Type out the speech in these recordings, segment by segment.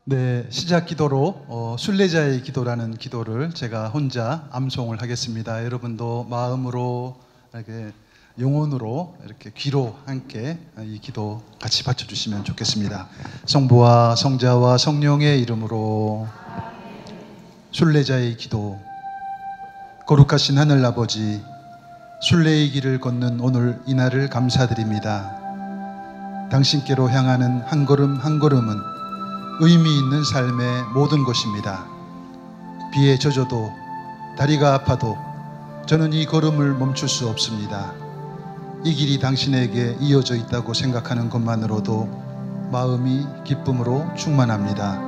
네, 시작 기도로 순례자의 기도라는 기도를 제가 혼자 암송을 하겠습니다. 여러분도 마음으로 이렇게 영혼으로 이렇게 귀로 함께 이 기도 같이 바쳐주시면 좋겠습니다. 성부와 성자와 성령의 이름으로. 순례자의 기도. 거룩하신 하늘 아버지, 순례의 길을 걷는 오늘 이날을 감사드립니다. 당신께로 향하는 한 걸음 한 걸음은 의미 있는 삶의 모든 것입니다. 비에 젖어도 다리가 아파도 저는 이 걸음을 멈출 수 없습니다. 이 길이 당신에게 이어져 있다고 생각하는 것만으로도 마음이 기쁨으로 충만합니다.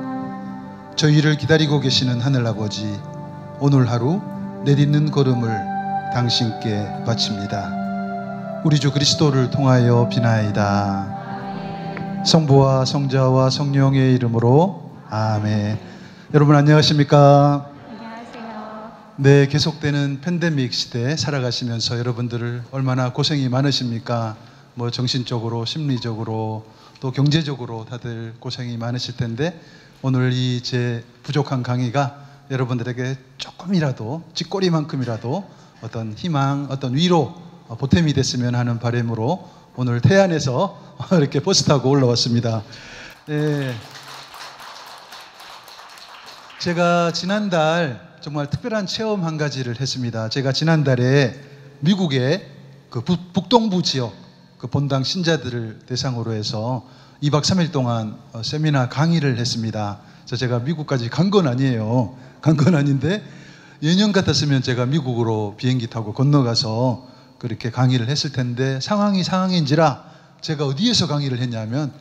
저희를 기다리고 계시는 하늘아버지, 오늘 하루 내딛는 걸음을 당신께 바칩니다. 우리 주 그리스도를 통하여 비나이다. 성부와 성자와 성령의 이름으로 아멘. 여러분 안녕하십니까? 안녕하세요. 네, 계속되는 팬데믹 시대에 살아가시면서 여러분들 얼마나 고생이 많으십니까? 뭐 정신적으로, 심리적으로, 또 경제적으로 다들 고생이 많으실 텐데, 오늘 이 제 부족한 강의가 여러분들에게 조금이라도, 쥐꼬리만큼이라도 어떤 희망, 어떤 위로, 보탬이 됐으면 하는 바람으로 오늘 태안에서 이렇게 버스 타고 올라왔습니다. 네. 제가 지난달 정말 특별한 체험 한 가지를 했습니다. 제가 지난달에 미국의 그 북동부 지역 그 본당 신자들을 대상으로 해서 2박 3일 동안 세미나 강의를 했습니다. 그래서 제가 미국까지 간 건 아니에요. 간 건 아닌데 예년 같았으면 제가 미국으로 비행기 타고 건너가서 그렇게 강의를 했을 텐데 상황이 상황인지라 제가 어디에서 강의를 했냐면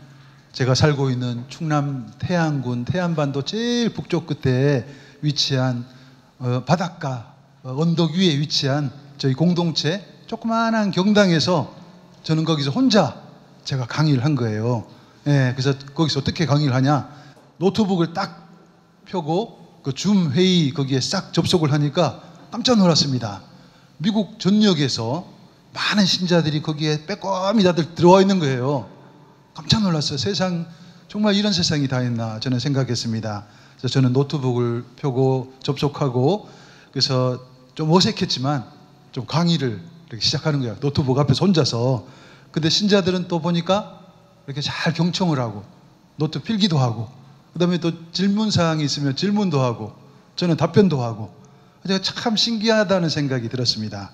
제가 살고 있는 충남 태안군 태안반도 제일 북쪽 끝에 위치한 바닷가 언덕 위에 위치한 저희 공동체 조그마한 경당에서 저는 거기서 혼자 제가 강의를 한 거예요. 예, 그래서 거기서 어떻게 강의를 하냐, 노트북을 딱 펴고 그 줌 회의 거기에 싹 접속을 하니까 깜짝 놀랐습니다. 미국 전역에서 많은 신자들이 거기에 빼꼼히 다들 들어와 있는 거예요. 깜짝 놀랐어요. 세상, 정말 이런 세상이 다 있나 저는 생각했습니다. 그래서 저는 노트북을 펴고 접속하고, 그래서 좀 어색했지만 좀 강의를 이렇게 시작하는 거예요. 노트북 앞에서 혼자서. 근데 신자들은 또 보니까 이렇게 잘 경청을 하고 노트 필기도 하고, 그 다음에 또 질문사항이 있으면 질문도 하고 저는 답변도 하고, 제가 참 신기하다는 생각이 들었습니다.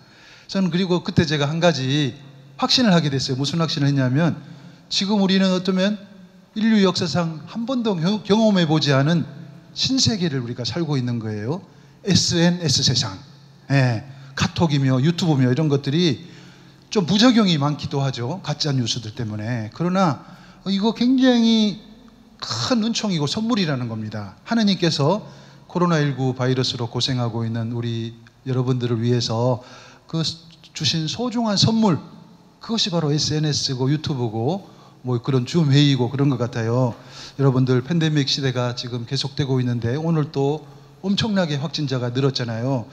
저는 그리고 그때 제가 한 가지 확신을 하게 됐어요. 무슨 확신을 했냐면, 지금 우리는 어쩌면 인류 역사상 한 번도 경험해 보지 않은 신세계를 우리가 살고 있는 거예요. SNS 세상. 예, 카톡이며 유튜브며 이런 것들이 좀 부작용이 많기도 하죠. 가짜 뉴스들 때문에. 그러나 이거 굉장히 큰 은총이고 선물이라는 겁니다. 하느님께서 코로나19 바이러스로 고생하고 있는 우리 여러분들을 위해서 그 주신 소중한 선물, 그것이 바로 SNS고 유튜브고 뭐 그런 줌 회의고 그런 것 같아요. 여러분들 팬데믹 시대가 지금 계속되고 있는데 오늘 또 엄청나게 확진자가 늘었잖아요.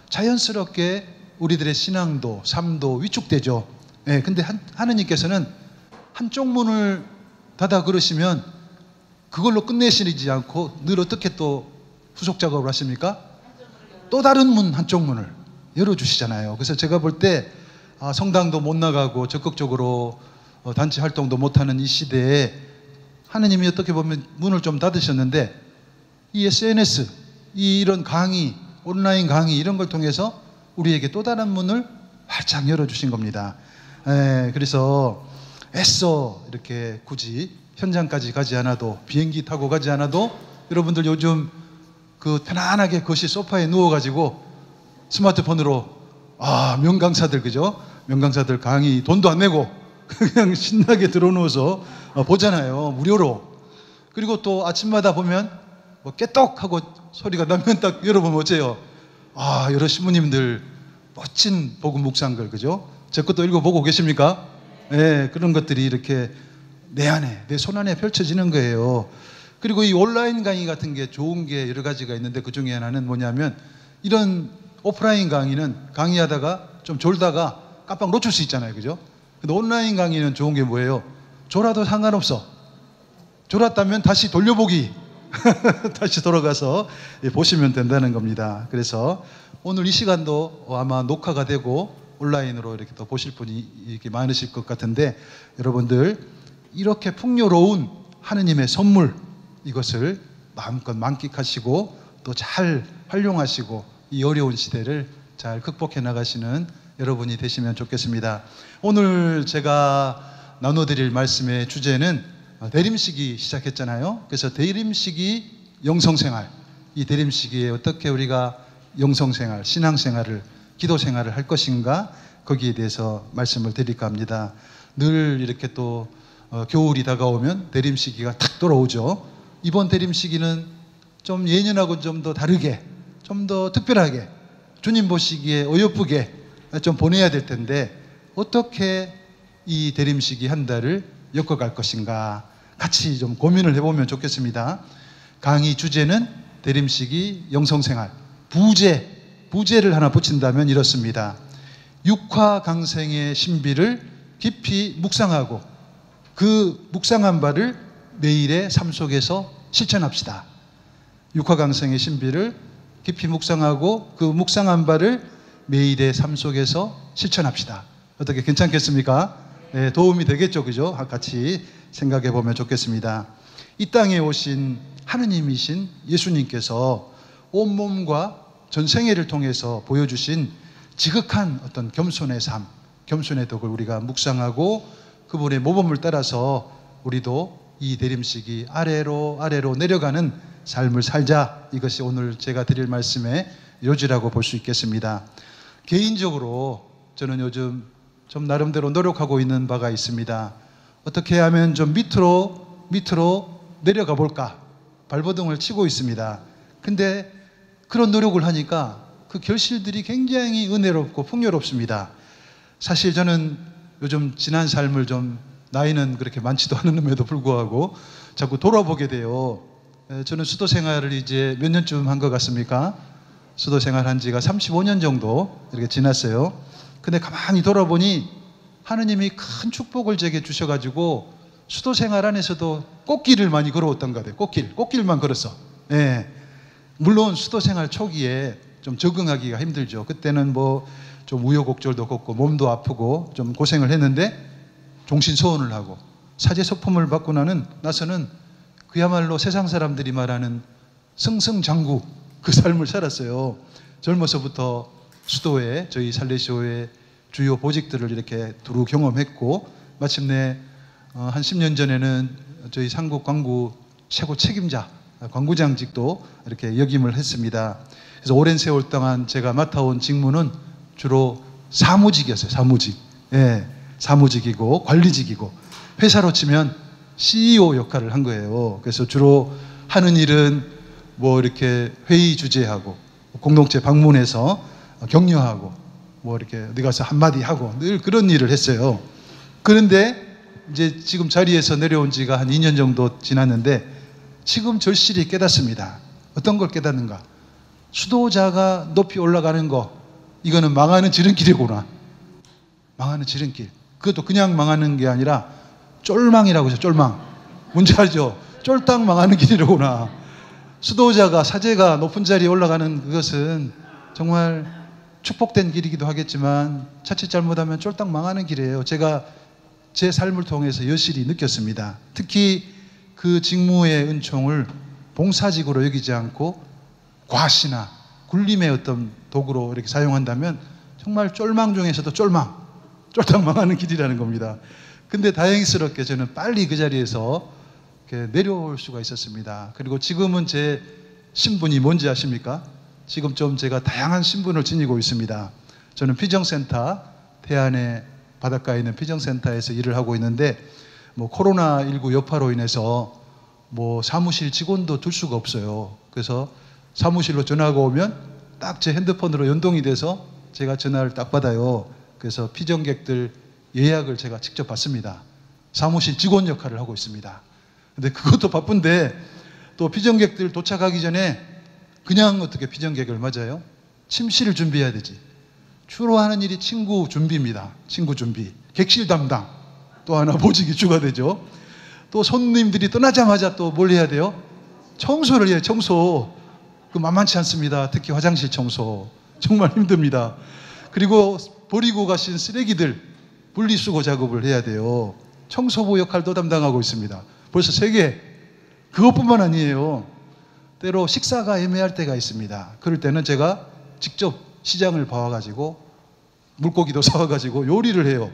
자연스럽게 우리들의 신앙도 삶도 위축되죠. 예, 근데 하느님께서는 한쪽 문을 닫아 그러시면 그걸로 끝내시지 않고 늘 어떻게 또 후속 작업을 하십니까? 또 다른 문, 한쪽 문을 열어주시잖아요. 그래서 제가 볼 때 성당도 못 나가고 적극적으로 단체 활동도 못하는 이 시대에 하느님이 어떻게 보면 문을 좀 닫으셨는데, 이 SNS, 이런 강의, 온라인 강의 이런 걸 통해서 우리에게 또 다른 문을 활짝 열어주신 겁니다. 그래서 애써 이렇게 굳이 현장까지 가지 않아도, 비행기 타고 가지 않아도 여러분들 요즘 그 편안하게 거실 소파에 누워가지고 스마트폰으로 명강사들, 그죠? 명강사들 강의 돈도 안 내고 그냥 신나게 들어누워서 보잖아요. 무료로. 그리고 또 아침마다 보면 뭐 깨똑 하고 소리가 나면 딱 열어보면 어째요? 여러 신부님들 멋진 복음 묵상글, 그죠? 제 것도 읽어보고 계십니까? 네, 그런 것들이 이렇게 내 안에, 내 손 안에 펼쳐지는 거예요. 그리고 이 온라인 강의 같은 게 좋은 게 여러 가지가 있는데, 그 중에 하나는 뭐냐면, 이런 오프라인 강의는 강의하다가 좀 졸다가 깜빡 놓칠 수 있잖아요. 그죠? 근데 온라인 강의는 좋은 게 뭐예요? 졸아도 상관없어. 졸았다면 다시 돌려보기. 다시 돌아가서 보시면 된다는 겁니다. 그래서 오늘 이 시간도 아마 녹화가 되고 온라인으로 이렇게 또 보실 분이 이렇게 많으실 것 같은데, 여러분들 이렇게 풍요로운 하느님의 선물, 이것을 마음껏 만끽하시고 또 잘 활용하시고 이 어려운 시대를 잘 극복해 나가시는 여러분이 되시면 좋겠습니다. 오늘 제가 나눠드릴 말씀의 주제는 대림시기 시작했잖아요. 그래서 대림시기 영성생활, 이 대림시기에 어떻게 우리가 영성생활, 신앙생활을, 기도생활을 할 것인가, 거기에 대해서 말씀을 드릴까 합니다. 늘 이렇게 또 겨울이 다가오면 대림시기가 탁 돌아오죠. 이번 대림시기는 좀 예년하고 좀 더 다르게, 좀 더 특별하게, 주님 보시기에 어여쁘게 좀 보내야 될 텐데, 어떻게 이 대림시기 한 달을 엮어갈 것인가 같이 좀 고민을 해보면 좋겠습니다. 강의 주제는 대림시기 영성생활, 부제를 하나 붙인다면 이렇습니다. 육화강생의 신비를 깊이 묵상하고 그 묵상한 바를 매일의 삶 속에서 실천합시다. 육화강생의 신비를 깊이 묵상하고 그 묵상한 바를 매일의 삶 속에서 실천합시다. 어떻게 괜찮겠습니까? 네, 도움이 되겠죠, 그죠? 같이 생각해 보면 좋겠습니다. 이 땅에 오신 하느님이신 예수님께서 온몸과 전생애를 통해서 보여주신 지극한 어떤 겸손의 삶, 겸손의 덕을 우리가 묵상하고 그분의 모범을 따라서 우리도 이 대림시기 아래로 내려가는 삶을 살자. 이것이 오늘 제가 드릴 말씀의 요지라고 볼 수 있겠습니다. 개인적으로 저는 요즘 좀 나름대로 노력하고 있는 바가 있습니다. 어떻게 하면 좀 밑으로 내려가 볼까 발버둥을 치고 있습니다. 근데 그런 노력을 하니까 그 결실들이 굉장히 은혜롭고 풍요롭습니다. 사실 저는 요즘 지난 삶을 좀, 나이는 그렇게 많지도 않음에도 불구하고 자꾸 돌아보게 돼요. 저는 수도 생활을 이제 몇 년쯤 한 것 같습니까? 수도 생활한 지가 35년 정도 이렇게 지났어요. 근데 가만히 돌아보니 하느님이 큰 축복을 제게 주셔가지고 수도 생활 안에서도 꽃길을 많이 걸어왔던 것 같아요. 꽃길만 걸었어. 예. 물론 수도 생활 초기에 좀 적응하기가 힘들죠. 그때는 뭐 좀 우여곡절도 걷고 몸도 아프고 좀 고생을 했는데 종신서원을 하고 사제석품을 받고 나서는 그야말로 세상 사람들이 말하는 승승장구 그 삶을 살았어요. 젊어서부터 수도에, 저희 살레시오의 주요 보직들을 이렇게 두루 경험했고, 마침내 한 10년 전에는 저희 상국 광구 최고 책임자, 광구장직도 이렇게 역임을 했습니다. 그래서 오랜 세월 동안 제가 맡아온 직무는 주로 사무직이었어요. 사무직. 예, 사무직이고 관리직이고, 회사로 치면 CEO 역할을 한 거예요. 그래서 주로 하는 일은 뭐 이렇게 회의 주재하고, 공동체 방문해서 격려하고, 뭐 이렇게 어디 가서 한마디 하고, 늘 그런 일을 했어요. 그런데 이제 지금 자리에서 내려온 지가 한 2년 정도 지났는데 지금 절실히 깨닫습니다. 어떤 걸 깨닫는가? 수도자가 높이 올라가는 거, 이거는 망하는 지름길이구나. 망하는 지름길. 그것도 그냥 망하는 게 아니라 쫄망이라고 해서 쫄망. 뭔지 알죠? 쫄딱 망하는 길이로구나. 수도자가, 사제가 높은 자리에 올라가는 그것은 정말 축복된 길이기도 하겠지만 자칫 잘못하면 쫄딱 망하는 길이에요. 제가 제 삶을 통해서 여실히 느꼈습니다. 특히 그 직무의 은총을 봉사직으로 여기지 않고 과시나 굴림의 어떤 도구로 이렇게 사용한다면 정말 쫄망 중에서도 쫄딱 망하는 길이라는 겁니다. 근데 다행스럽게 저는 빨리 그 자리에서 이렇게 내려올 수가 있었습니다. 그리고 지금은 제 신분이 뭔지 아십니까? 지금 좀 제가 다양한 신분을 지니고 있습니다. 저는 피정센터, 태안의 바닷가에 있는 피정센터에서 일을 하고 있는데, 뭐 코로나19 여파로 인해서 뭐 사무실 직원도 둘 수가 없어요. 그래서 사무실로 전화가 오면 딱 제 핸드폰으로 연동이 돼서 제가 전화를 딱 받아요. 그래서 피정객들 예약을 제가 직접 받습니다. 사무실 직원 역할을 하고 있습니다. 근데 그것도 바쁜데 또 피정객들 도착하기 전에 그냥 어떻게 피정객을 맞아요? 침실을 준비해야 되지. 주로 하는 일이 친구 준비입니다. 친구 준비. 객실 담당. 또 하나 보직이 추가되죠. 또 손님들이 떠나자마자 또 뭘 해야 돼요? 청소를 해요. 청소. 그 만만치 않습니다. 특히 화장실 청소. 정말 힘듭니다. 그리고 버리고 가신 쓰레기들 분리수거 작업을 해야 돼요. 청소부 역할도 담당하고 있습니다. 벌써 3개. 그것뿐만 아니에요. 때로 식사가 애매할 때가 있습니다. 그럴 때는 제가 직접 시장을 봐와가지고 물고기도 사와가지고 요리를 해요.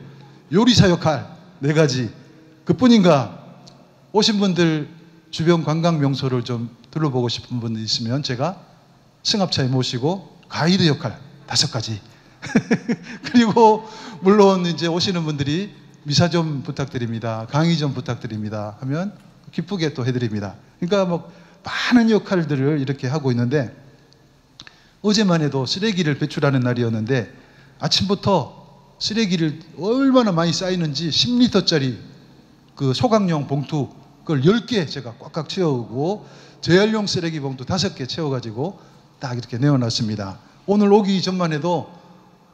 요리사 역할 4가지. 그뿐인가? 오신 분들 주변 관광 명소를 좀 둘러보고 싶은 분들 있으면 제가 승합차에 모시고 가이드 역할 5가지. 그리고 물론 이제 오시는 분들이 미사 좀 부탁드립니다. 강의 좀 부탁드립니다. 하면 기쁘게 또 해드립니다. 그러니까 뭐 많은 역할들을 이렇게 하고 있는데 어제만 해도 쓰레기를 배출하는 날이었는데 아침부터 쓰레기를 얼마나 많이 쌓이는지 10리터짜리 그 소각용 봉투 그걸 10개 제가 꽉꽉 채우고 재활용 쓰레기 봉투 5개 채워가지고 딱 이렇게 내어놨습니다. 오늘 오기 전만 해도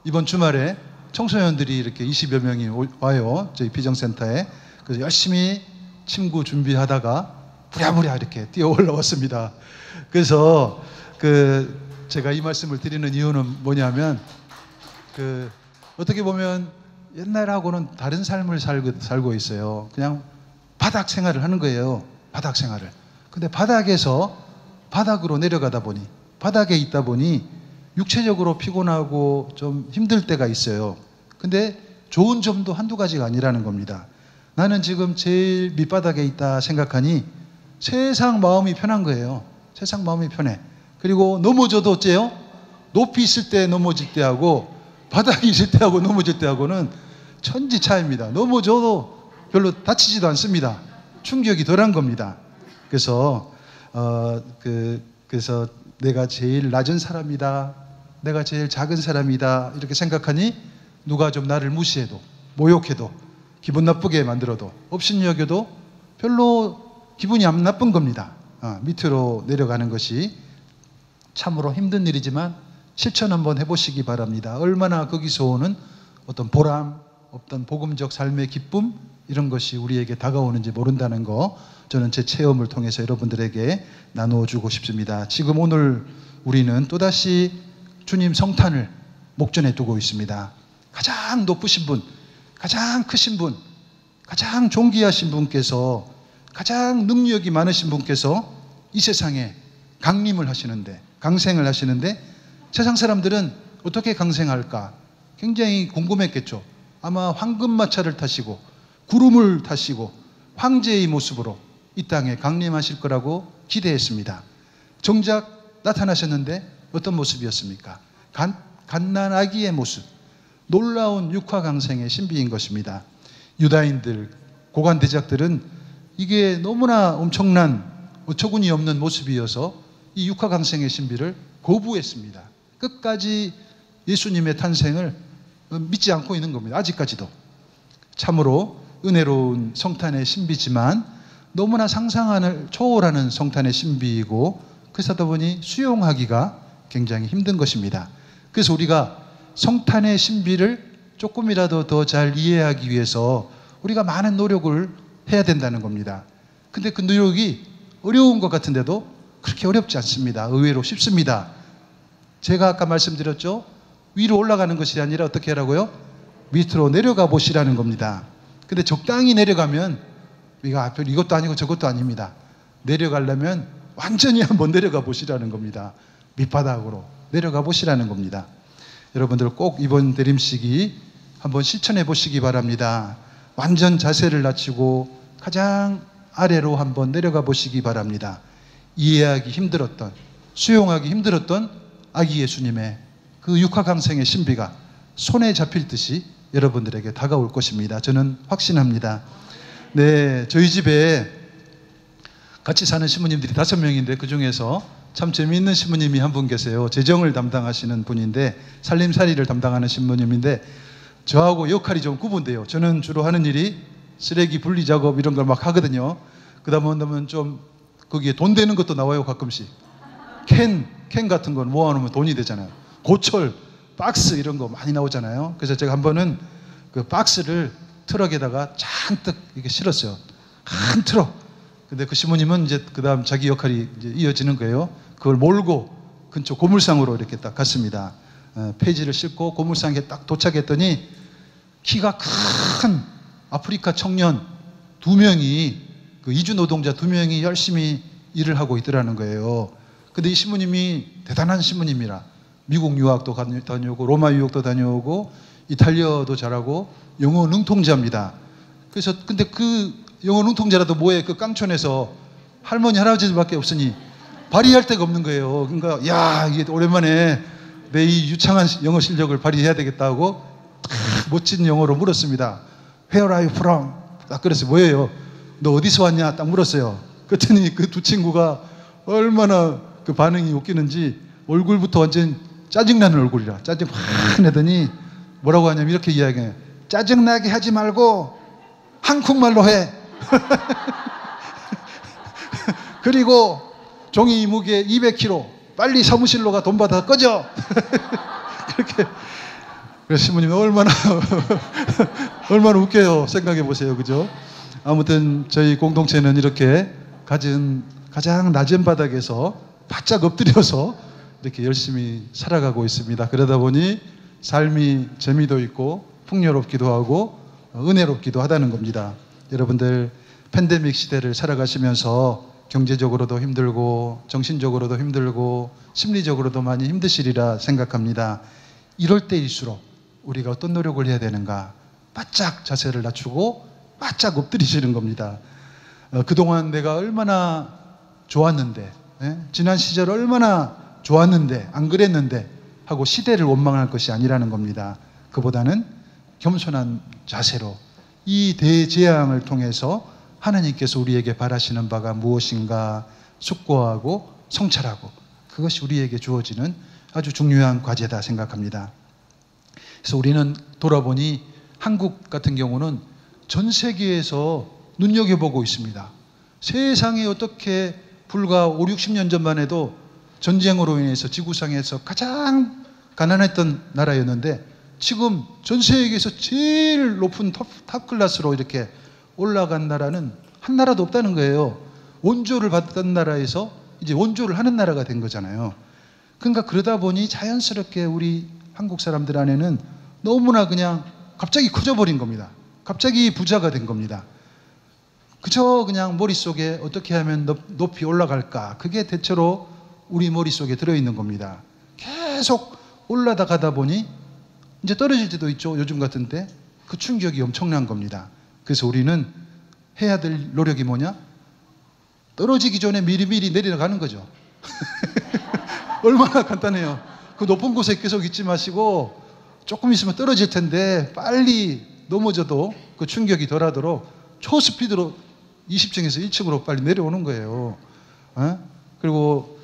이번 주말에 청소년들이 이렇게 20여 명이 와요. 저희 비정센터에. 그래서 열심히 침구 준비하다가 부랴부랴 이렇게 뛰어 올라왔습니다. 그래서 제가 이 말씀을 드리는 이유는 뭐냐면 어떻게 보면 옛날하고는 다른 삶을 살고 있어요. 그냥 바닥 생활을 하는 거예요. 바닥 생활을. 근데 바닥에서 바닥으로 내려가다 보니 바닥에 있다 보니 육체적으로 피곤하고 좀 힘들 때가 있어요. 근데 좋은 점도 한두 가지가 아니라는 겁니다. 나는 지금 제일 밑바닥에 있다 생각하니 세상 마음이 편한 거예요. 세상 마음이 편해. 그리고 넘어져도 어째요? 높이 있을 때 넘어질 때하고 바닥에 있을 때하고 넘어질 때하고는 천지 차이입니다. 넘어져도 별로 다치지도 않습니다. 충격이 덜한 겁니다. 그래서 그래서 내가 제일 낮은 사람이다. 내가 제일 작은 사람이다. 이렇게 생각하니 누가 좀 나를 무시해도 모욕해도 기분 나쁘게 만들어도 업신여겨도 별로 기분이 안 나쁜 겁니다. 밑으로 내려가는 것이 참으로 힘든 일이지만 실천 한번 해보시기 바랍니다. 얼마나 거기서 오는 어떤 보람, 어떤 복음적 삶의 기쁨 이런 것이 우리에게 다가오는지 모른다는 거 저는 제 체험을 통해서 여러분들에게 나누어주고 싶습니다. 지금 오늘 우리는 또다시 주님 성탄을 목전에 두고 있습니다. 가장 높으신 분, 가장 크신 분, 가장 존귀하신 분께서 가장 능력이 많으신 분께서 이 세상에 강림을 하시는데 강생을 하시는데 세상 사람들은 어떻게 강생할까 굉장히 궁금했겠죠. 아마 황금마차를 타시고 구름을 타시고 황제의 모습으로 이 땅에 강림하실 거라고 기대했습니다. 정작 나타나셨는데 어떤 모습이었습니까? 갓난아기의 모습, 놀라운 육화강생의 신비인 것입니다. 유다인들, 고관대작들은 이게 너무나 엄청난 어처구니 없는 모습이어서 이 육화강생의 신비를 거부했습니다. 끝까지 예수님의 탄생을 믿지 않고 있는 겁니다. 아직까지도. 참으로 은혜로운 성탄의 신비지만 너무나 상상을 초월하는 성탄의 신비이고 그러다 보니 수용하기가 굉장히 힘든 것입니다. 그래서 우리가 성탄의 신비를 조금이라도 더 잘 이해하기 위해서 우리가 많은 노력을 해야 된다는 겁니다. 근데 그 노력이 어려운 것 같은데도 그렇게 어렵지 않습니다. 의외로 쉽습니다. 제가 아까 말씀드렸죠? 위로 올라가는 것이 아니라 어떻게 하라고요? 밑으로 내려가 보시라는 겁니다. 근데 적당히 내려가면 이것도 아니고 저것도 아닙니다. 내려가려면 완전히 한번 내려가 보시라는 겁니다. 밑바닥으로 내려가 보시라는 겁니다. 여러분들 꼭 이번 대림식이 한번 실천해 보시기 바랍니다. 완전 자세를 낮추고 가장 아래로 한번 내려가 보시기 바랍니다. 이해하기 힘들었던, 수용하기 힘들었던 아기 예수님의 그 육화강생의 신비가 손에 잡힐 듯이 여러분들에게 다가올 것입니다. 저는 확신합니다. 네, 저희 집에 같이 사는 신부님들이 5명인데 그 중에서 참 재미있는 신부님이 한 분 계세요. 재정을 담당하시는 분인데 살림살이를 담당하는 신부님인데 저하고 역할이 좀 구분돼요. 저는 주로 하는 일이 쓰레기 분리 작업 이런 걸 막 하거든요. 그다음에 좀 거기에 돈 되는 것도 나와요. 가끔씩 캔 같은 건 모아놓으면 돈이 되잖아요. 고철, 박스 이런 거 많이 나오잖아요. 그래서 제가 한 번은 그 박스를 트럭에다가 잔뜩 이렇게 실었어요. 한 트럭. 근데 그 시모님은 이제 그 다음 자기 역할이 이제 이어지는 거예요. 그걸 몰고 근처 고물상으로 이렇게 딱 갔습니다. 폐지를 싣고 고물상에 딱 도착했더니 키가 큰 아프리카 청년 2명이 그 이주 노동자 2명이 열심히 일을 하고 있더라는 거예요. 근데 이 시모님이 대단한 시모님이라 미국 유학도 다녀오고 로마 유학도 다녀오고 이탈리아도 잘하고 영어 능통자입니다. 그래서 근데 그 영어 능통자라도 뭐해 그 깡촌에서 할머니 할아버지들밖에 없으니 발휘할 데가 없는 거예요. 그러니까 야 이게 오랜만에 내 이 유창한 영어 실력을 발휘해야 되겠다고 멋진 영어로 물었습니다. Where are you from? 딱 그랬어요. 뭐예요? 너 어디서 왔냐? 딱 물었어요. 그랬더니 그 두 친구가 얼마나 그 반응이 웃기는지 얼굴부터 완전 짜증나는 얼굴이라 짜증 확 내더니 뭐라고 하냐면 이렇게 이야기해요. 짜증나게 하지 말고 한국말로 해. 그리고 종이 무게 200kg 빨리 사무실로 가 돈 받아 꺼져. 그렇게 그래서 시모님이 얼마나 얼마나 웃겨요. 생각해 보세요. 그죠? 아무튼 저희 공동체는 이렇게 가장 낮은 바닥에서 바짝 엎드려서 이렇게 열심히 살아가고 있습니다. 그러다 보니 삶이 재미도 있고 풍요롭기도 하고 은혜롭기도 하다는 겁니다. 여러분들 팬데믹 시대를 살아가시면서 경제적으로도 힘들고 정신적으로도 힘들고 심리적으로도 많이 힘드시리라 생각합니다. 이럴 때일수록 우리가 어떤 노력을 해야 되는가? 바짝 자세를 낮추고 바짝 엎드리시는 겁니다. 그동안 내가 얼마나 좋았는데 지난 시절 얼마나 좋았는데 안 그랬는데 하고 시대를 원망할 것이 아니라는 겁니다. 그보다는 겸손한 자세로 이 대재앙을 통해서 하나님께서 우리에게 바라시는 바가 무엇인가 숙고하고 성찰하고 그것이 우리에게 주어지는 아주 중요한 과제다 생각합니다. 그래서 우리는 돌아보니 한국 같은 경우는 전 세계에서 눈여겨보고 있습니다. 세상에 어떻게 불과 5, 60년 전만 해도 전쟁으로 인해서 지구상에서 가장 가난했던 나라였는데 지금 전 세계에서 제일 높은 탑 클래스로 이렇게 올라간 나라는 한 나라도 없다는 거예요. 원조를 받던 나라에서 이제 원조를 하는 나라가 된 거잖아요. 그러니까 그러다 보니 자연스럽게 우리 한국 사람들 안에는 너무나 그냥 갑자기 커져버린 겁니다. 갑자기 부자가 된 겁니다. 그저 그냥 머릿속에 어떻게 하면 높이 올라갈까? 그게 대체로 우리 머릿속에 들어있는 겁니다. 계속 올라가다 보니 이제 떨어질 때도 있죠. 요즘 같은 때. 그 충격이 엄청난 겁니다. 그래서 우리는 해야 될 노력이 뭐냐? 떨어지기 전에 미리미리 내려가는 거죠. 얼마나 간단해요. 그 높은 곳에 계속 있지 마시고 조금 있으면 떨어질 텐데 빨리 넘어져도 그 충격이 덜하도록 초스피드로 20층에서 1층으로 빨리 내려오는 거예요. 그리고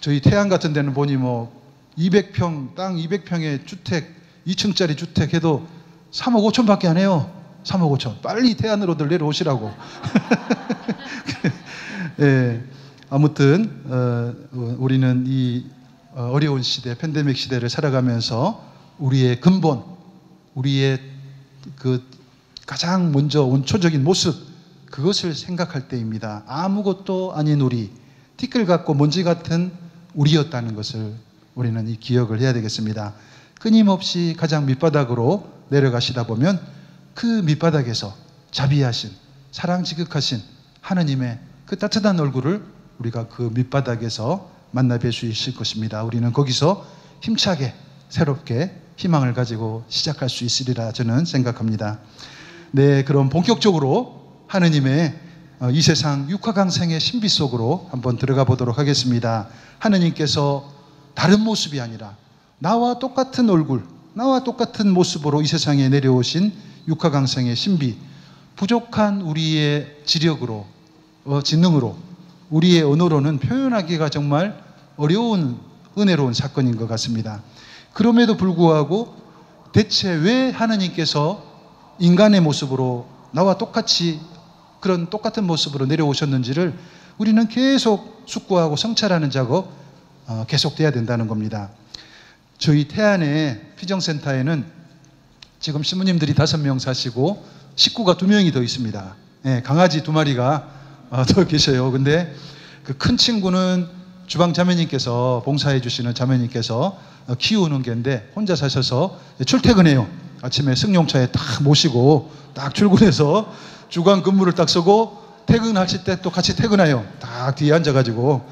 저희 태안 같은 데는 보니 뭐 200평, 땅 200평의 주택, 2층짜리 주택 해도 3억 5천 밖에 안 해요. 3억 5천. 빨리 태안으로들 내려오시라고. 예, 아무튼 우리는 이 어려운 시대, 팬데믹 시대를 살아가면서 우리의 근본, 우리의 그 가장 먼저 원초적인 모습, 그것을 생각할 때입니다. 아무것도 아닌 우리, 티끌 같고 먼지 같은 우리였다는 것을 우리는 이 기억을 해야 되겠습니다. 끊임없이 가장 밑바닥으로 내려가시다 보면 그 밑바닥에서 자비하신, 사랑 지극하신 하느님의 그 따뜻한 얼굴을 우리가 그 밑바닥에서 만나 뵐 수 있을 것입니다. 우리는 거기서 힘차게 새롭게 희망을 가지고 시작할 수 있으리라 저는 생각합니다. 네, 그럼 본격적으로 하느님의 이 세상 육화강생의 신비 속으로 한번 들어가 보도록 하겠습니다. 하느님께서 다른 모습이 아니라 나와 똑같은 얼굴, 나와 똑같은 모습으로 이 세상에 내려오신 육화강생의 신비, 부족한 우리의 지력으로, 지능으로, 우리의 언어로는 표현하기가 정말 어려운 은혜로운 사건인 것 같습니다. 그럼에도 불구하고 대체 왜 하느님께서 인간의 모습으로 나와 똑같이 그런 똑같은 모습으로 내려오셨는지를 우리는 계속 숙고하고 성찰하는 작업 계속돼야 된다는 겁니다. 저희 태안의 피정센터에는 지금 신부님들이 5명 사시고 식구가 2명이 더 있습니다. 예, 강아지 2마리가 더 계셔요. 근데 그 큰 친구는 주방 자매님께서, 봉사해 주시는 자매님께서 키우는 개인데 혼자 사셔서 출퇴근해요. 아침에 승용차에 딱 모시고 딱 출근해서 주간 근무를 딱 서고 퇴근하실 때 또 같이 퇴근해요. 딱 뒤에 앉아가지고.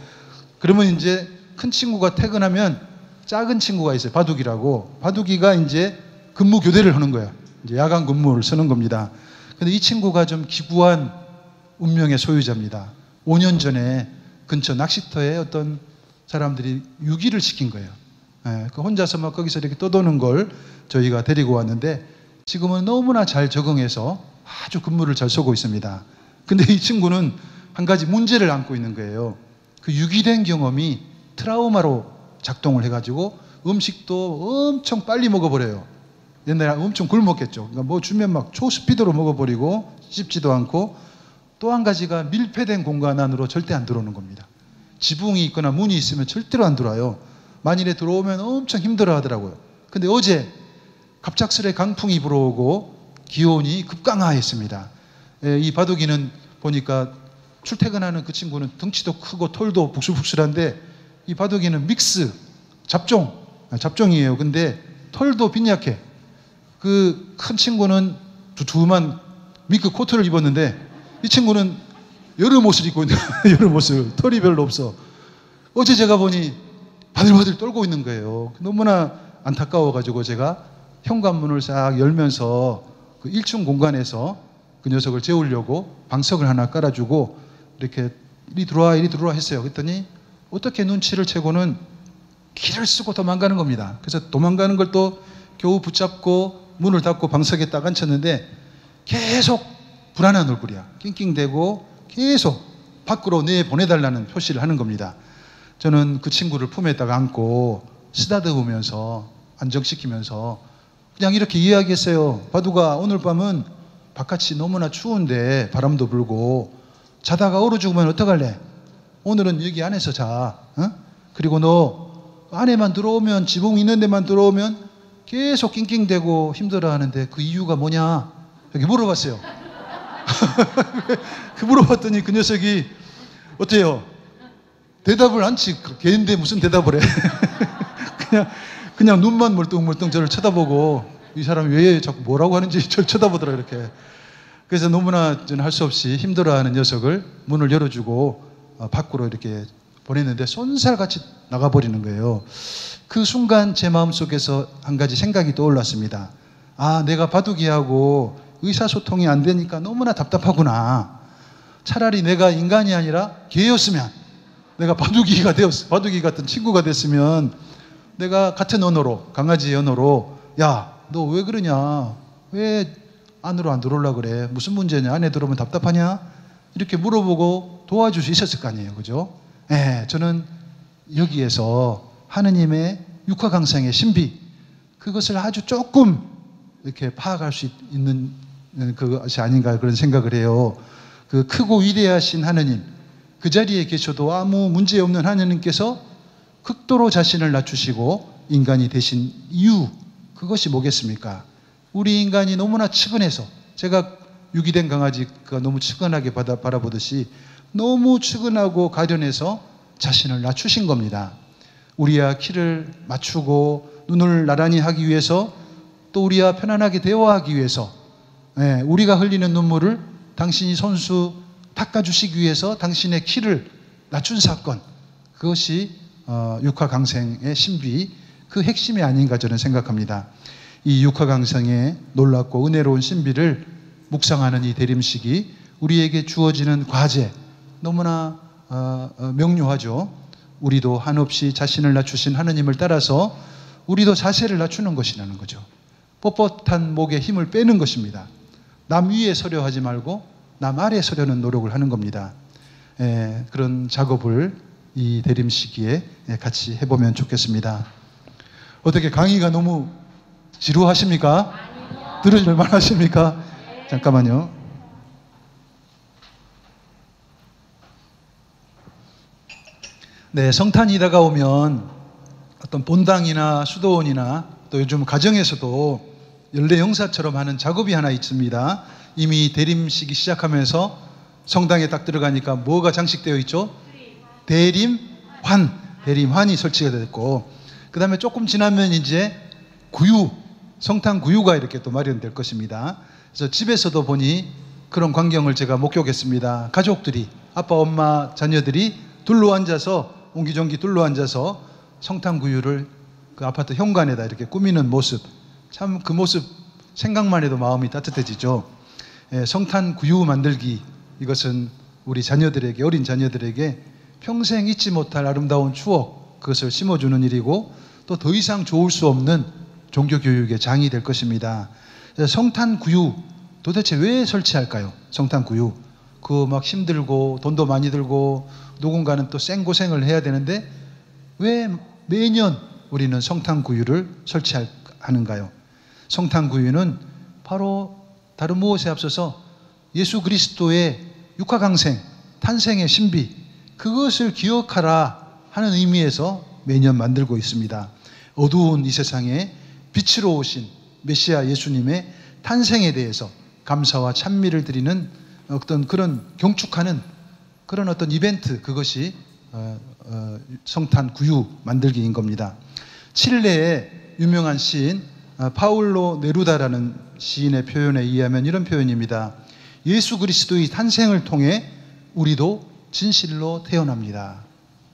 그러면 이제 큰 친구가 퇴근하면 작은 친구가 있어요. 바둑이라고. 바둑이가 이제 근무 교대를 하는 거예요. 이제 야간 근무를 쓰는 겁니다. 근데 이 친구가 좀 기구한 운명의 소유자입니다. 5년 전에 근처 낚시터에 어떤 사람들이 유기를 시킨 거예요. 그 혼자서 막 거기서 이렇게 떠도는 걸 저희가 데리고 왔는데 지금은 너무나 잘 적응해서 아주 근무를 잘 서고 있습니다. 근데 이 친구는 한 가지 문제를 안고 있는 거예요. 그 유기된 경험이 트라우마로 작동을 해가지고 음식도 엄청 빨리 먹어버려요. 옛날에 엄청 굶었겠죠. 그러니까 뭐 주면 막 초스피드로 먹어버리고 씹지도 않고, 또 한 가지가 밀폐된 공간 안으로 절대 안 들어오는 겁니다. 지붕이 있거나 문이 있으면 절대로 안 들어와요. 만일에 들어오면 엄청 힘들어 하더라고요. 근데 어제 갑작스레 강풍이 불어오고 기온이 급강하했습니다. 이 바둑이는 보니까 출퇴근하는 그 친구는 덩치도 크고 털도 북술북술한데 이 바둑이는 믹스, 잡종이에요. 근데 털도 빈약해. 그 큰 친구는 두툼한 밍크 코트를 입었는데 이 친구는 여름 옷을 입고 있는 여름 옷을, 털이 별로 없어. 어제 제가 보니 바들바들 떨고 있는 거예요. 너무나 안타까워가지고 제가 현관문을 싹 열면서 그 1층 공간에서 그 녀석을 재우려고 방석을 하나 깔아주고 이렇게 이리 들어와 했어요. 그랬더니 어떻게 눈치를 채고는 길을 쓰고 도망가는 겁니다. 그래서 도망가는 걸 또 겨우 붙잡고 문을 닫고 방석에 딱 앉혔는데 계속 불안한 얼굴이야. 낑낑대고 계속 밖으로 내보내달라는 표시를 하는 겁니다. 저는 그 친구를 품에다가 안고 쓰다듬으면서 안정시키면서 그냥 이렇게 이야기했어요. 바둑아, 오늘 밤은 바깥이 너무나 추운데 바람도 불고 자다가 얼어 죽으면 어떡할래? 오늘은 여기 안에서 자. 그리고 너 안에만 들어오면, 지붕 있는 데만 들어오면 계속 낑낑대고 힘들어하는데 그 이유가 뭐냐? 이렇게 물어봤어요. 그 물어봤더니 그 녀석이 어때요? 대답을 안 치. 걔인데 무슨 대답을 해? 그냥 눈만 멀뚱멀뚱 저를 쳐다보고 이 사람이 왜 자꾸 뭐라고 하는지 저를 쳐다보더라 이렇게. 그래서 너무나 저는 할 수 없이 힘들어하는 녀석을 문을 열어주고 밖으로 이렇게 보냈는데 쏜살같이 나가버리는 거예요. 그 순간 제 마음속에서 한 가지 생각이 떠올랐습니다. 아, 내가 바둑이하고 의사소통이 안 되니까 너무나 답답하구나. 차라리 내가 인간이 아니라 개였으면, 내가 바둑이 같은 친구가 됐으면 내가 같은 언어로, 강아지의 언어로, 야, 너 왜 그러냐? 왜 안으로 안 들어오려고 그래? 무슨 문제냐? 안에 들어오면 답답하냐? 이렇게 물어보고 도와줄 수 있었을 거 아니에요. 그죠? 네, 저는 여기에서 하느님의 육화강상의 신비, 그것을 아주 조금 이렇게 파악할 수 있는 그것이 아닌가 그런 생각을 해요. 그 크고 위대하신 하느님, 그 자리에 계셔도 아무 문제 없는 하느님께서 극도로 자신을 낮추시고 인간이 되신 이유, 그것이 뭐겠습니까? 우리 인간이 너무나 측은해서, 제가 유기된 강아지가 너무 측은하게 바라보듯이 너무 측은하고 가련해서 자신을 낮추신 겁니다. 우리와 키를 맞추고 눈을 나란히 하기 위해서, 또 우리와 편안하게 대화하기 위해서, 우리가 흘리는 눈물을 당신이 손수 닦아주시기 위해서 당신의 키를 낮춘 사건, 그것이 육화강생의 신비, 그 핵심이 아닌가 저는 생각합니다. 이 육화강생의 놀랍고 은혜로운 신비를 묵상하는 이 대림식이 우리에게 주어지는 과제, 너무나 명료하죠. 우리도 한없이 자신을 낮추신 하느님을 따라서 우리도 자세를 낮추는 것이라는 거죠. 뻣뻣한 목에 힘을 빼는 것입니다. 남 위에 서려 하지 말고 남 아래 서려는 노력을 하는 겁니다. 그런 작업을 이 대림 시기에 같이 해보면 좋겠습니다. 어떻게 강의가 너무 지루하십니까? 아니요. 들으실 만하십니까? 네. 잠깐만요. 네, 성탄이 다가오면 어떤 본당이나 수도원이나 또 요즘 가정에서도 연례 영사처럼 하는 작업이 하나 있습니다. 이미 대림식이 시작하면서 성당에 딱 들어가니까 뭐가 장식되어 있죠? 대림환. 대림환이 설치가 됐고, 그 다음에 조금 지나면 이제 구유, 성탄 구유가 이렇게 또 마련될 것입니다. 그래서 집에서도 보니 그런 광경을 제가 목격했습니다. 가족들이, 아빠, 엄마, 자녀들이 둘러앉아서, 옹기종기 둘러앉아서 성탄 구유를 그 아파트 현관에다 이렇게 꾸미는 모습, 참 그 모습 생각만 해도 마음이 따뜻해지죠. 성탄 구유 만들기, 이것은 우리 자녀들에게, 어린 자녀들에게 평생 잊지 못할 아름다운 추억, 그것을 심어주는 일이고, 또 더 이상 좋을 수 없는 종교교육의 장이 될 것입니다. 성탄 구유 도대체 왜 설치할까요? 성탄 구유, 그 막 힘들고 돈도 많이 들고 누군가는 또 생고생을 해야 되는데 왜 매년 우리는 성탄 구유를 설치하는가요? 성탄 구유는 바로 다른 무엇에 앞서서 예수 그리스도의 육화강생, 탄생의 신비, 그것을 기억하라 하는 의미에서 매년 만들고 있습니다. 어두운 이 세상에 빛으로 오신 메시아 예수님의 탄생에 대해서 감사와 찬미를 드리는 어떤 그런 경축하는 그런 어떤 이벤트, 그것이 성탄 구유 만들기인 겁니다. 칠레의 유명한 시인 파울로 네루다라는 시인의 표현에 의하면 이런 표현입니다. 예수 그리스도의 탄생을 통해 우리도 진실로 태어납니다.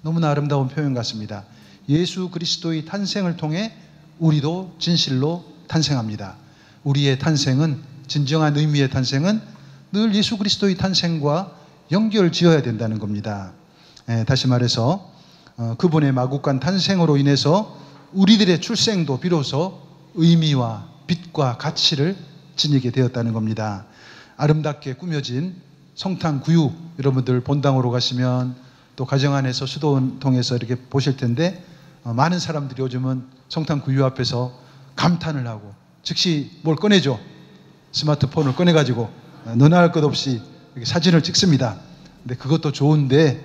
너무나 아름다운 표현 같습니다. 예수 그리스도의 탄생을 통해 우리도 진실로 탄생합니다. 우리의 탄생은, 진정한 의미의 탄생은 늘 예수 그리스도의 탄생과 연결 지어야 된다는 겁니다. 다시 말해서 그분의 마국간 탄생으로 인해서 우리들의 출생도 비로소 의미와 빛과 가치를 지니게 되었다는 겁니다. 아름답게 꾸며진 성탄 구유, 여러분들 본당으로 가시면 또 가정 안에서 수도원 통해서 이렇게 보실 텐데, 많은 사람들이 요즘은 성탄 구유 앞에서 감탄을 하고 즉시 뭘 꺼내죠. 스마트폰을 꺼내가지고 너나 할 것 없이 이렇게 사진을 찍습니다. 근데 그것도 좋은데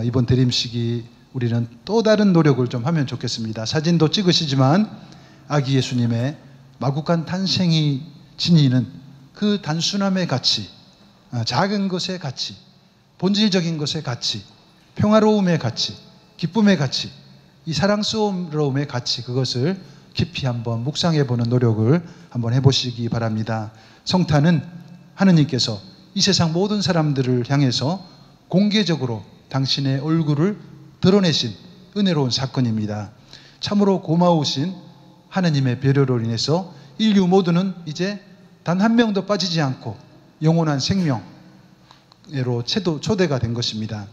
이번 대림식이 우리는 또 다른 노력을 좀 하면 좋겠습니다. 사진도 찍으시지만 아기 예수님의 마국간 탄생이 지니는 그 단순함의 가치, 작은 것의 가치, 본질적인 것의 가치, 평화로움의 가치, 기쁨의 가치, 이 사랑스러움의 가치, 그것을 깊이 한번 묵상해 보는 노력을 한번 해보시기 바랍니다. 성탄은 하느님께서 이 세상 모든 사람들을 향해서 공개적으로 당신의 얼굴을 드러내신 은혜로운 사건입니다. 참으로 고마우신 하느님의 배려로 인해서 인류 모두는 이제 단 한 명도 빠지지 않고 영원한 생명으로 초대가 된 것입니다.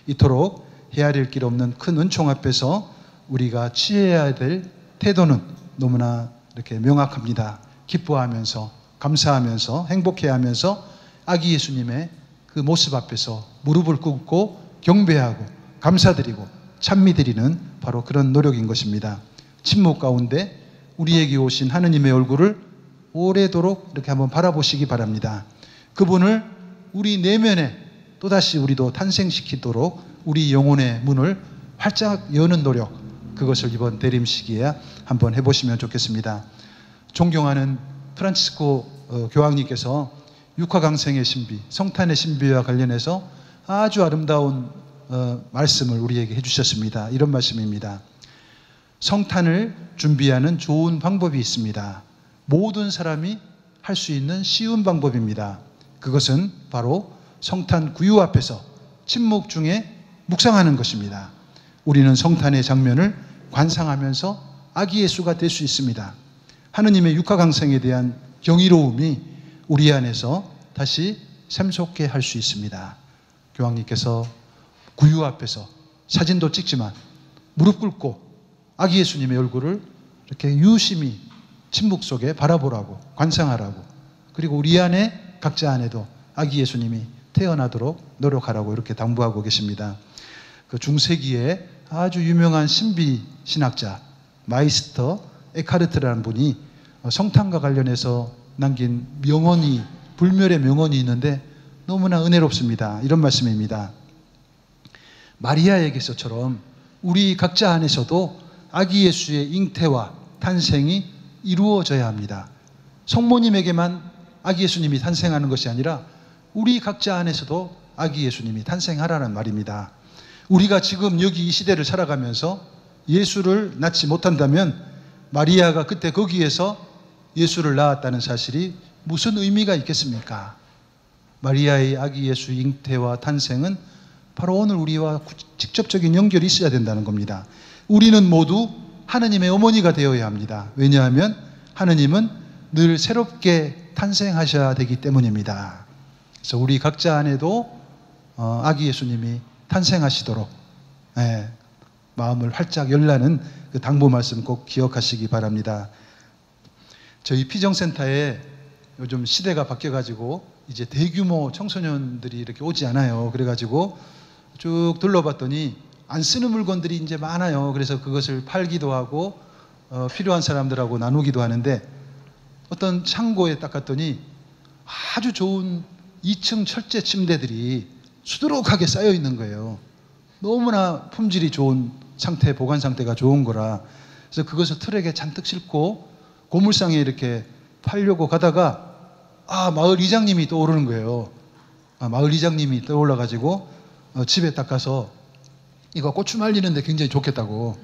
이토록 헤아릴 길 없는 큰 은총 앞에서 우리가 취해야 될 태도는 너무나 이렇게 명확합니다. 기뻐하면서, 감사하면서, 행복해하면서 아기 예수님의 그 모습 앞에서 무릎을 꿇고 경배하고 감사드리고 찬미드리는 바로 그런 노력인 것입니다. 침묵 가운데 우리에게 오신 하느님의 얼굴을 오래도록 이렇게 한번 바라보시기 바랍니다. 그분을 우리 내면에 또다시 우리도 탄생시키도록 우리 영혼의 문을 활짝 여는 노력, 그것을 이번 대림 시기에 한번 해보시면 좋겠습니다. 존경하는 프란치스코 교황님께서 육화강생의 신비, 성탄의 신비와 관련해서 아주 아름다운 말씀을 우리에게 해주셨습니다. 이런 말씀입니다. 성탄을 준비하는 좋은 방법이 있습니다. 모든 사람이 할 수 있는 쉬운 방법입니다. 그것은 바로 성탄 구유 앞에서 침묵 중에 묵상하는 것입니다. 우리는 성탄의 장면을 관상하면서 아기 예수가 될 수 있습니다. 하느님의 육화강생에 대한 경이로움이 우리 안에서 다시 샘솟게 할 수 있습니다. 교황님께서 구유 앞에서 사진도 찍지만 무릎 꿇고 아기 예수님의 얼굴을 이렇게 유심히 침묵 속에 바라보라고, 관상하라고, 그리고 우리 안에, 각자 안에도 아기 예수님이 태어나도록 노력하라고 이렇게 당부하고 계십니다. 그 중세기에 아주 유명한 신비 신학자 마이스터 에카르트라는 분이 성탄과 관련해서 남긴 명언이, 불멸의 명언이 있는데 너무나 은혜롭습니다. 이런 말씀입니다. 마리아에게서처럼 우리 각자 안에서도 아기 예수의 잉태와 탄생이 이루어져야 합니다. 성모님에게만 아기 예수님이 탄생하는 것이 아니라 우리 각자 안에서도 아기 예수님이 탄생하라는 말입니다. 우리가 지금 여기 이 시대를 살아가면서 예수를 낳지 못한다면 마리아가 그때 거기에서 예수를 낳았다는 사실이 무슨 의미가 있겠습니까? 마리아의 아기 예수 잉태와 탄생은 바로 오늘 우리와 직접적인 연결이 있어야 된다는 겁니다. 우리는 모두 하느님의 어머니가 되어야 합니다. 왜냐하면 하느님은 늘 새롭게 탄생하셔야 되기 때문입니다. 그래서 우리 각자 안에도 아기 예수님이 탄생하시도록 마음을 활짝 열라는 그 당부 말씀 꼭 기억하시기 바랍니다. 저희 피정센터에 요즘 시대가 바뀌어가지고 이제 대규모 청소년들이 이렇게 오지 않아요. 그래가지고 쭉 둘러봤더니 안 쓰는 물건들이 이제 많아요. 그래서 그것을 팔기도 하고 필요한 사람들하고 나누기도 하는데 어떤 창고에 딱 갔더니 아주 좋은 2층 철제 침대들이 수두룩하게 쌓여 있는 거예요. 너무나 품질이 좋은 상태, 보관 상태가 좋은 거라. 그래서 그것을 트럭에 잔뜩 싣고 고물상에 이렇게 팔려고 가다가 마을 이장님이 떠오르는 거예요. 마을 이장님이 떠올라가지고 집에 딱 가서 이거 고추 말리는데 굉장히 좋겠다고.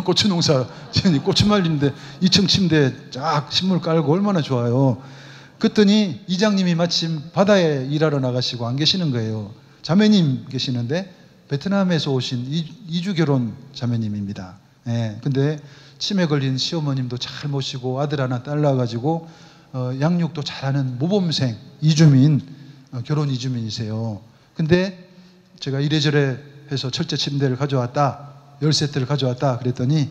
고추 농사 지으니 고추 말리는데 2층 침대에 쫙 식물 깔고 얼마나 좋아요. 그랬더니 이장님이 마침 바다에 일하러 나가시고 안 계시는 거예요. 자매님 계시는데 베트남에서 오신 이주 결혼 자매님입니다. 근데 치매 걸린 시어머님도 잘 모시고 아들 하나 딸 낳아가지고 양육도 잘하는 모범생 이주민, 결혼 이주민이세요. 근데 제가 이래저래 해서 철제 침대를 가져왔다, 열쇠들을 가져왔다 그랬더니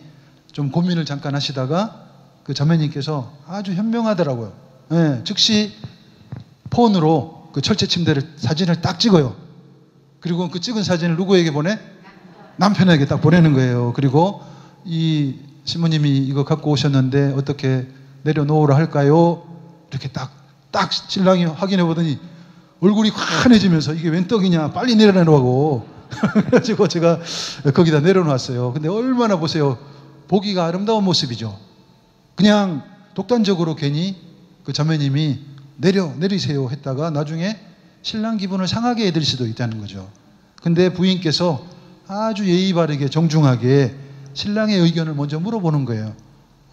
좀 고민을 잠깐 하시다가 그 자매님께서 아주 현명하더라고요. 즉시 폰으로 그 철제 침대를 사진을 딱 찍어요. 그리고 그 찍은 사진을 누구에게 보내? 남편에게 딱 보내는 거예요. 그리고 이 신부님이 이거 갖고 오셨는데 어떻게 내려놓으라 할까요? 이렇게 딱 신랑이 확인해 보더니 얼굴이 환해지면서 이게 웬 떡이냐, 빨리 내려놓으라고. 그래가지고 제가 거기다 내려놨어요. 근데 얼마나 보세요, 보기가 아름다운 모습이죠. 그냥 독단적으로 괜히 그 자매님이 내리세요 했다가 나중에 신랑 기분을 상하게 해드릴 수도 있다는 거죠. 근데 부인께서 아주 예의 바르게 정중하게 신랑의 의견을 먼저 물어보는 거예요.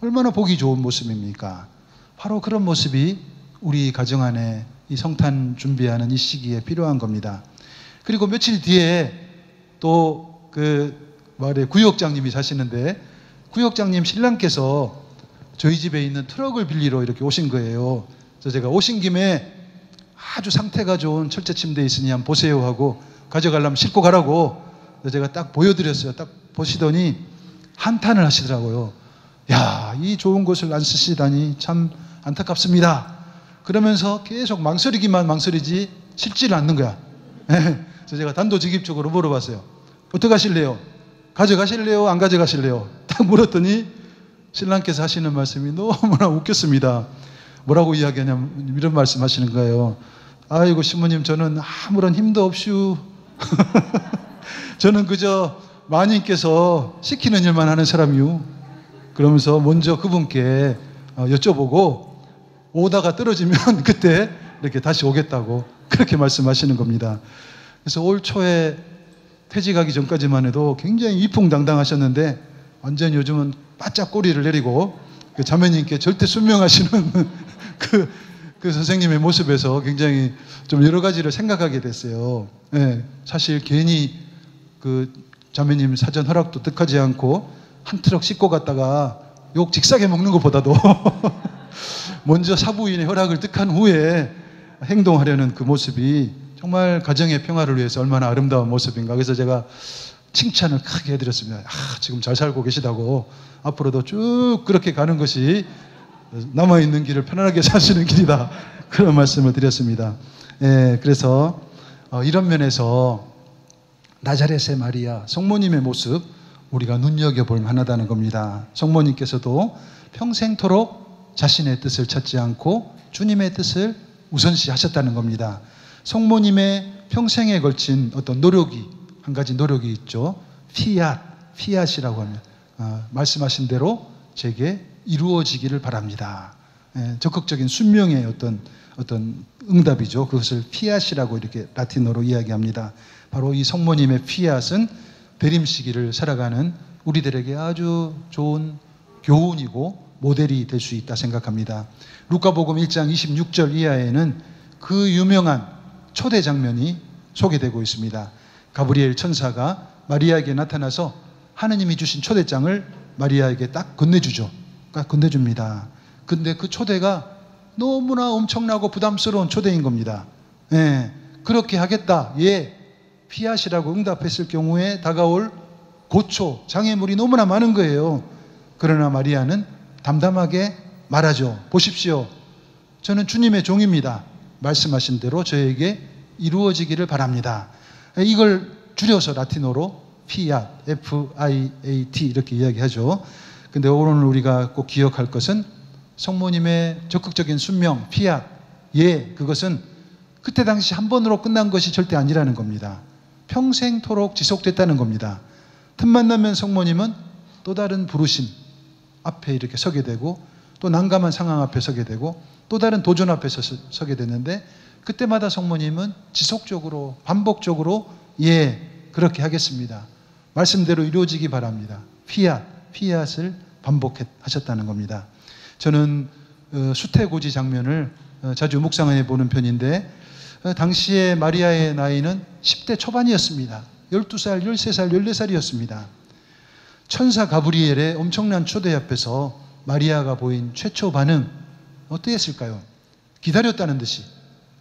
얼마나 보기 좋은 모습입니까? 바로 그런 모습이 우리 가정 안에 이 성탄 준비하는 이 시기에 필요한 겁니다. 그리고 며칠 뒤에 또 그 마을에 구역장님이 사시는데 구역장님 신랑께서 저희 집에 있는 트럭을 빌리러 이렇게 오신 거예요. 그래서 제가 오신 김에 아주 상태가 좋은 철제 침대 있으니 한번 보세요 하고 가져가려면 싣고 가라고 제가 딱 보여드렸어요. 딱 보시더니 한탄을 하시더라고요. 야, 이 좋은 것을 안 쓰시다니 참 안타깝습니다. 그러면서 계속 망설이지 싫지를 않는 거야. 그래서 제가 단도직입적으로 물어봤어요. 어떻게 하실래요? 가져가실래요? 안 가져가실래요? 딱 물었더니 신랑께서 하시는 말씀이 너무나 웃겼습니다. 뭐라고 이야기하냐면 이런 말씀 하시는 거예요. 아이고 신부님, 저는 아무런 힘도 없슈. 저는 그저 마님께서 시키는 일만 하는 사람이요. 그러면서 먼저 그분께 여쭤보고 오다가 떨어지면 그때 이렇게 다시 오겠다고 그렇게 말씀하시는 겁니다. 그래서 올 초에 퇴직하기 전까지만 해도 굉장히 위풍당당하셨는데 완전 요즘은 바짝 꼬리를 내리고 그 자매님께 절대 순명하시는 그 선생님의 모습에서 굉장히 좀 여러 가지를 생각하게 됐어요. 사실 괜히 그 자매님 사전 허락도 득하지 않고 한 트럭 싣고 갔다가 욕 직사게 먹는 것보다도 먼저 사부인의 허락을 득한 후에 행동하려는 그 모습이 정말 가정의 평화를 위해서 얼마나 아름다운 모습인가. 그래서 제가 칭찬을 크게 해드렸습니다. 지금 잘 살고 계시다고 앞으로도 쭉 그렇게 가는 것이 남아있는 길을 편안하게 사시는 길이다. 그런 말씀을 드렸습니다. 그래서 이런 면에서 나자렛의 마리아, 성모님의 모습 우리가 눈여겨볼 만하다는 겁니다. 성모님께서도 평생토록 자신의 뜻을 찾지 않고 주님의 뜻을 우선시 하셨다는 겁니다. 성모님의 평생에 걸친 어떤 노력이, 한 가지 노력이 있죠. 피앗이라고 하면 말씀하신 대로 제게 이루어지기를 바랍니다. 적극적인 순명의 어떤 응답이죠. 그것을 피앗이라고 이렇게 라틴어로 이야기합니다. 바로 이 성모님의 피앗은 대림 시기를 살아가는 우리들에게 아주 좋은 교훈이고 모델이 될 수 있다 생각합니다. 루카복음 1장 26절 이하에는 그 유명한 초대 장면이 소개되고 있습니다. 가브리엘 천사가 마리아에게 나타나서 하느님이 주신 초대장을 마리아에게 딱 건네주죠. 딱 건네줍니다. 근데 그 초대가 너무나 엄청나고 부담스러운 초대인 겁니다. 그렇게 하겠다. 피앗이라고 응답했을 경우에 다가올 고초, 장애물이 너무나 많은 거예요. 그러나 마리아는 담담하게 말하죠. 보십시오. 저는 주님의 종입니다. 말씀하신 대로 저에게 이루어지기를 바랍니다. 이걸 줄여서 라틴어로 피앗, F-I-A-T 이렇게 이야기하죠. 근데 오늘 우리가 꼭 기억할 것은 성모님의 적극적인 순명, 피앗, 그것은 그때 당시 한 번으로 끝난 것이 절대 아니라는 겁니다. 평생토록 지속됐다는 겁니다. 틈만 나면 성모님은 또 다른 부르심 앞에 이렇게 서게 되고 또 난감한 상황 앞에 서게 되고 또 다른 도전 앞에 서게 되는데 그때마다 성모님은 지속적으로 반복적으로 그렇게 하겠습니다. 말씀대로 이루어지기 바랍니다. 피앗을 반복하셨다는 겁니다. 저는 수태고지 장면을 자주 묵상해 보는 편인데 당시에 마리아의 나이는 10대 초반이었습니다. 12살, 13살, 14살이었습니다. 천사 가브리엘의 엄청난 초대 앞에서 마리아가 보인 최초 반응 어떠했을까요? 기다렸다는 듯이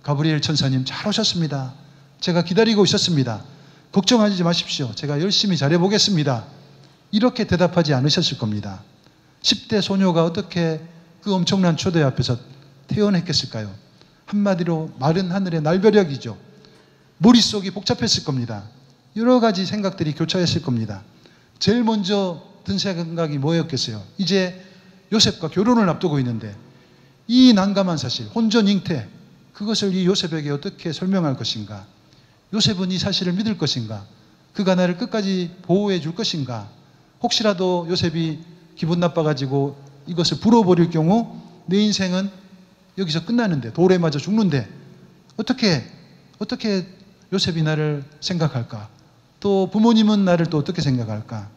가브리엘 천사님 잘 오셨습니다. 제가 기다리고 있었습니다. 걱정하지 마십시오. 제가 열심히 잘해보겠습니다. 이렇게 대답하지 않으셨을 겁니다. 10대 소녀가 어떻게 그 엄청난 초대 앞에서 태어났겠을까요? 한마디로 마른 하늘의 날벼락이죠. 머릿속이 복잡했을 겁니다. 여러 가지 생각들이 교차했을 겁니다. 제일 먼저 든 생각이 뭐였겠어요? 이제 요셉과 결혼을 앞두고 있는데 이 난감한 사실, 혼전 잉태, 그것을 이 요셉에게 어떻게 설명할 것인가? 요셉은 이 사실을 믿을 것인가? 그가 나를 끝까지 보호해 줄 것인가? 혹시라도 요셉이 기분 나빠가지고 이것을 불어버릴 경우 내 인생은 여기서 끝나는데, 돌에 맞아 죽는데 어떻게 요셉이 나를 생각할까? 또 부모님은 나를 또 어떻게 생각할까?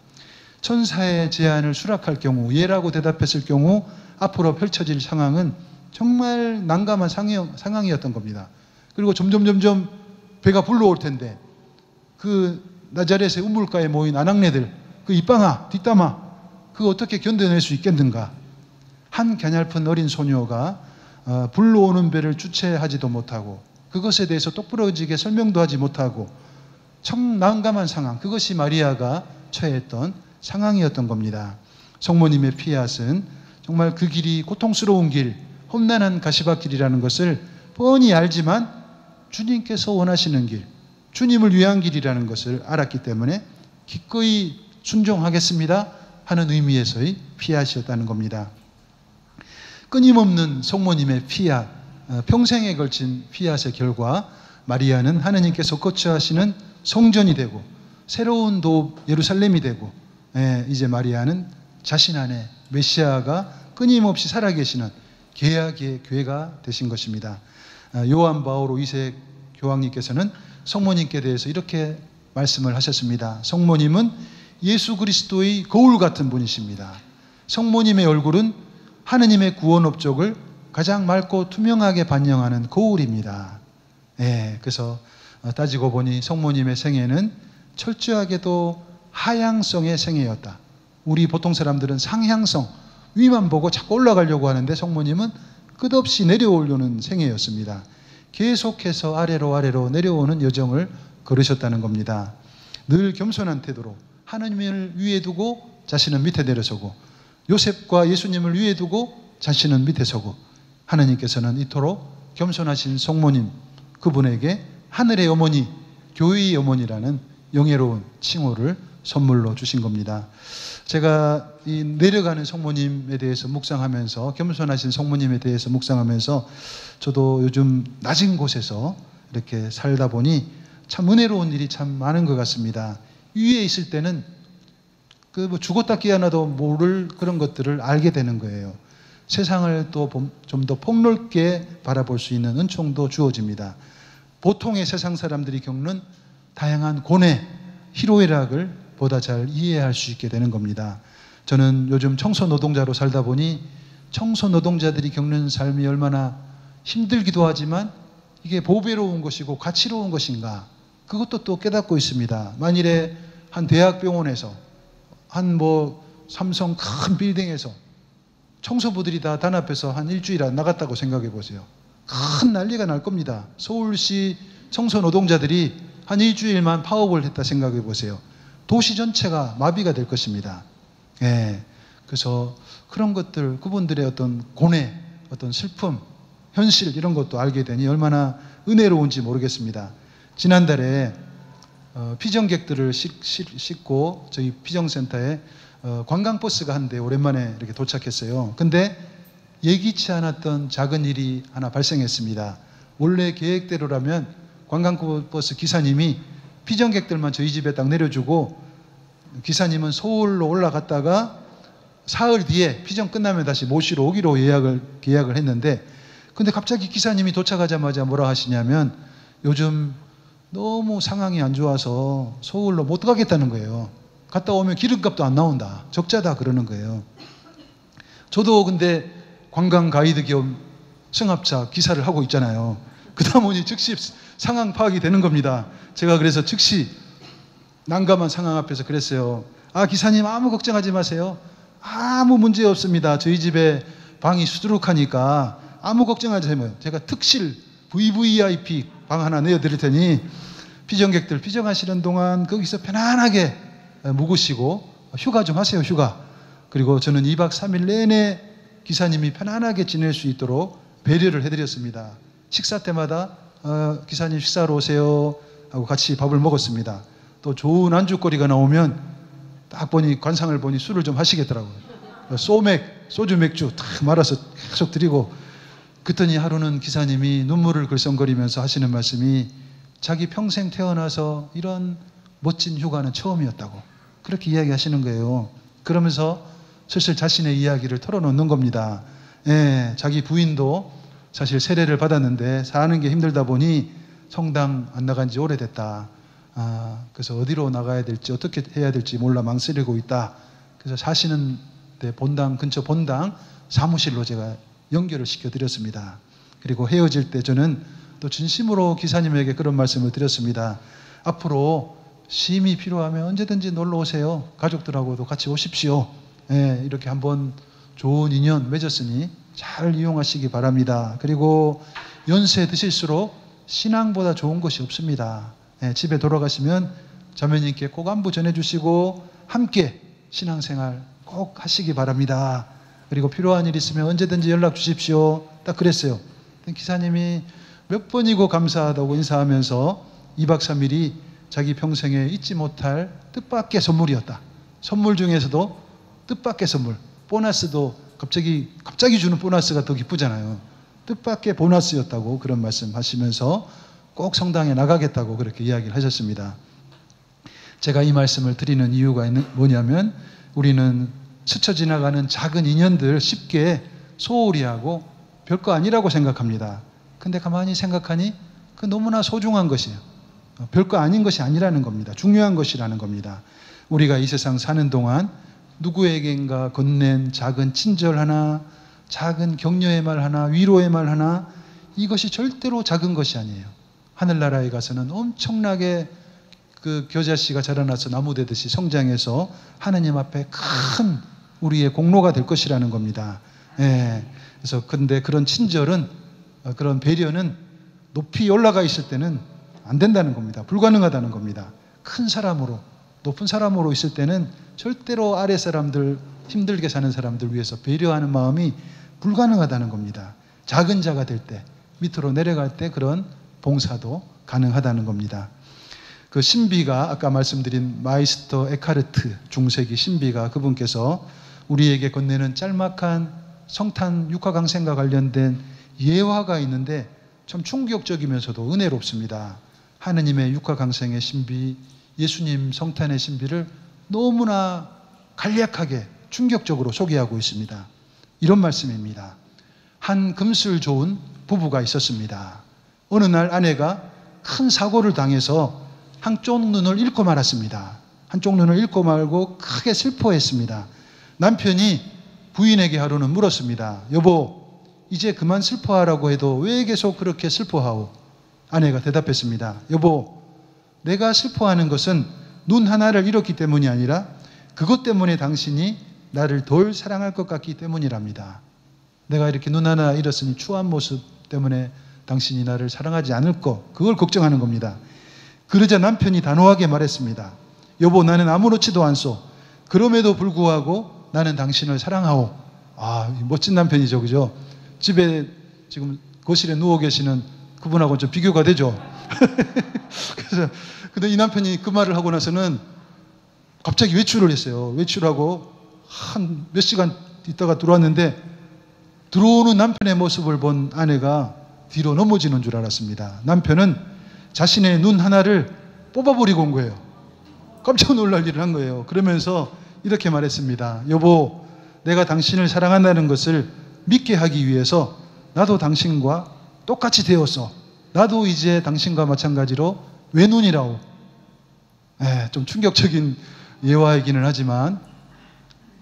천사의 제안을 수락할 경우, 예라고 대답했을 경우 앞으로 펼쳐질 상황은 정말 난감한 상황이었던 겁니다. 그리고 점점 배가 불러올 텐데 그 나자렛의 우물가에 모인 아낙네들, 그 입방아, 뒷담화, 그거 어떻게 견뎌낼 수 있겠는가? 한 갸냘픈 어린 소녀가 불러오는 배를 주체하지도 못하고 그것에 대해서 똑부러지게 설명도 하지 못하고 참 난감한 상황, 그것이 마리아가 처했던 상황이었던 겁니다. 성모님의 피앗은 정말 그 길이 고통스러운 길, 험난한 가시밭길이라는 것을 뻔히 알지만 주님께서 원하시는 길, 주님을 위한 길이라는 것을 알았기 때문에 기꺼이 순종하겠습니다 하는 의미에서의 피앗이었다는 겁니다. 끊임없는 성모님의 피앗, 평생에 걸친 피앗의 결과 마리아는 하느님께서 거처하시는 성전이 되고 새로운 도읍 예루살렘이 되고 이제 마리아는 자신 안에 메시아가 끊임없이 살아계시는 계약의 교회가 되신 것입니다. 요한 바오로 2세 교황님께서는 성모님께 대해서 이렇게 말씀을 하셨습니다. 성모님은 예수 그리스도의 거울 같은 분이십니다. 성모님의 얼굴은 하느님의 구원 업적을 가장 맑고 투명하게 반영하는 거울입니다. 그래서 따지고 보니 성모님의 생애는 철저하게도 하향성의 생애였다. 우리 보통 사람들은 상향성, 위만 보고 자꾸 올라가려고 하는데 성모님은 끝없이 내려오려는 생애였습니다. 계속해서 아래로 내려오는 여정을 걸으셨다는 겁니다. 늘 겸손한 태도로 하느님을 위에 두고 자신은 밑에 내려서고 요셉과 예수님을 위에 두고 자신은 밑에 서고 하느님께서는 이토록 겸손하신 성모님, 그분에게 하늘의 어머니, 교회의 어머니라는 영예로운 칭호를 선물로 주신 겁니다. 제가 이 내려가는 성모님에 대해서 묵상하면서, 겸손하신 성모님에 대해서 묵상하면서 저도 요즘 낮은 곳에서 이렇게 살다 보니 참 은혜로운 일이 참 많은 것 같습니다. 위에 있을 때는 그 뭐 죽었다 깨어나도 모를 그런 것들을 알게 되는 거예요. 세상을 또 좀 더 폭넓게 바라볼 수 있는 은총도 주어집니다. 보통의 세상 사람들이 겪는 다양한 고뇌, 희로애락을 보다 잘 이해할 수 있게 되는 겁니다. 저는 요즘 청소 노동자로 살다 보니 청소 노동자들이 겪는 삶이 얼마나 힘들기도 하지만 이게 보배로운 것이고 가치로운 것인가, 그것도 또 깨닫고 있습니다. 만일에 한 대학병원에서 한 삼성 큰 빌딩에서 청소부들이 다 단합해서 한 일주일 안 나갔다고 생각해 보세요. 큰 난리가 날 겁니다. 서울시 청소 노동자들이 한 일주일만 파업을 했다 생각해 보세요. 도시 전체가 마비가 될 것입니다. 예. 그래서 그런 것들, 그분들의 어떤 고뇌, 어떤 슬픔, 현실, 이런 것도 알게 되니 얼마나 은혜로운지 모르겠습니다. 지난달에 피정객들을 싣고 저희 피정센터에 관광버스가 한 대 오랜만에 이렇게 도착했어요. 근데 예기치 않았던 작은 일이 하나 발생했습니다. 원래 계획대로라면 관광버스 기사님이 피정객들만 저희 집에 딱 내려주고 기사님은 서울로 올라갔다가 사흘 뒤에 피정 끝나면 다시 모시러 오기로 계약을 했는데, 근데 갑자기 기사님이 도착하자마자 뭐라 하시냐면 요즘 너무 상황이 안 좋아서 서울로 못 가겠다는 거예요. 갔다 오면 기름값도 안 나온다, 적자다, 그러는 거예요. 저도 근데 관광 가이드 겸 승합차 기사를 하고 있잖아요. 그러다 보니 즉시 상황 파악이 되는 겁니다. 제가 그래서 즉시 난감한 상황 앞에서 그랬어요. 기사님 아무 걱정하지 마세요. 아무 문제 없습니다. 저희 집에 방이 수두룩하니까 아무 걱정하지 마세요. 제가 특실 VVIP 방 하나 내어드릴 테니 피정객들 피정하시는 동안 거기서 편안하게 묵으시고 휴가 좀 하세요, 휴가. 그리고 저는 2박 3일 내내 기사님이 편안하게 지낼 수 있도록 배려를 해드렸습니다. 식사 때마다 기사님 식사로 오세요 하고 같이 밥을 먹었습니다. 또 좋은 안주거리가 나오면 딱 보니 관상을 보니 술을 좀 하시겠더라고요. 소주 맥주 탁 말아서 계속 드리고, 그랬더니 하루는 기사님이 눈물을 글썽거리면서 하시는 말씀이 자기 평생 태어나서 이런 멋진 휴가는 처음이었다고 그렇게 이야기하시는 거예요. 그러면서 슬슬 자신의 이야기를 털어놓는 겁니다. 예, 자기 부인도 사실 세례를 받았는데 사는 게 힘들다 보니 성당 안 나간 지 오래됐다. 그래서 어디로 나가야 될지 어떻게 해야 될지 몰라 망설이고 있다. 그래서 사시는 데 근처 본당 사무실로 제가 연결을 시켜드렸습니다. 그리고 헤어질 때 저는 또 진심으로 기사님에게 그런 말씀을 드렸습니다. 앞으로 심이 필요하면 언제든지 놀러 오세요. 가족들하고도 같이 오십시오. 예, 이렇게 한번 좋은 인연 맺었으니 잘 이용하시기 바랍니다. 그리고 연세 드실수록 신앙보다 좋은 것이 없습니다. 예, 집에 돌아가시면 자매님께 꼭 안부 전해주시고 함께 신앙생활 꼭 하시기 바랍니다. 그리고 필요한 일 있으면 언제든지 연락 주십시오. 딱 그랬어요. 기사님이 몇 번이고 감사하다고 인사하면서 2박 3일이 자기 평생에 잊지 못할 뜻밖의 선물이었다. 선물 중에서도 뜻밖의 선물, 보너스도 갑자기 주는 보너스가 더 기쁘잖아요. 뜻밖의 보너스였다고 그런 말씀하시면서 꼭 성당에 나가겠다고 그렇게 이야기를 하셨습니다. 제가 이 말씀을 드리는 이유가 뭐냐면 우리는 스쳐 지나가는 작은 인연들 쉽게 소홀히 하고 별거 아니라고 생각합니다. 근데 가만히 생각하니 그 너무나 소중한 것이에요. 별거 아닌 것이 아니라는 겁니다. 중요한 것이라는 겁니다. 우리가 이 세상 사는 동안 누구에겐가 건넨 작은 친절 하나, 작은 격려의 말 하나, 위로의 말 하나, 이것이 절대로 작은 것이 아니에요. 하늘나라에 가서는 엄청나게 그 겨자씨가 자라나서 나무 되듯이 성장해서 하느님 앞에 큰 우리의 공로가 될 것이라는 겁니다. 예. 그래서 근데 그런 친절은, 그런 배려는 높이 올라가 있을 때는 안 된다는 겁니다. 불가능하다는 겁니다. 큰 사람으로, 높은 사람으로 있을 때는 절대로 아래 사람들, 힘들게 사는 사람들 위해서 배려하는 마음이 불가능하다는 겁니다. 작은 자가 될 때, 밑으로 내려갈 때 그런 봉사도 가능하다는 겁니다. 그 신비가, 아까 말씀드린 마이스터 에카르트 중세기 신비가, 그분께서 우리에게 건네는 짤막한 성탄 육화강생과 관련된 예화가 있는데 참 충격적이면서도 은혜롭습니다. 하느님의 육화강생의 신비, 예수님 성탄의 신비를 너무나 간략하게 충격적으로 소개하고 있습니다. 이런 말씀입니다. 한 금술 좋은 부부가 있었습니다. 어느 날 아내가 큰 사고를 당해서 한쪽 눈을 잃고 말았습니다. 한쪽 눈을 잃고 말고 크게 슬퍼했습니다. 남편이 부인에게 하루는 물었습니다. 여보, 이제 그만 슬퍼하라고 해도 왜 계속 그렇게 슬퍼하오? 아내가 대답했습니다. 여보, 내가 슬퍼하는 것은 눈 하나를 잃었기 때문이 아니라 그것 때문에 당신이 나를 덜 사랑할 것 같기 때문이랍니다. 내가 이렇게 눈 하나 잃었으니 추한 모습 때문에 당신이 나를 사랑하지 않을 것, 그걸 걱정하는 겁니다. 그러자 남편이 단호하게 말했습니다. 여보, 나는 아무렇지도 않소. 그럼에도 불구하고 나는 당신을 사랑하오. 아, 멋진 남편이죠, 그죠? 집에 지금 거실에 누워 계시는 그분하고는 좀 비교가 되죠. 그래서 근데 이 남편이 그 말을 하고 나서는 갑자기 외출을 했어요. 외출하고 한 몇 시간 있다가 들어왔는데 들어오는 남편의 모습을 본 아내가 뒤로 넘어지는 줄 알았습니다. 남편은 자신의 눈 하나를 뽑아버리고 온 거예요. 깜짝 놀랄 일을 한 거예요. 그러면서 이렇게 말했습니다. 여보, 내가 당신을 사랑한다는 것을 믿게 하기 위해서 나도 당신과 똑같이 되었어. 나도 이제 당신과 마찬가지로 외눈이라오. 좀 충격적인 예화이기는 하지만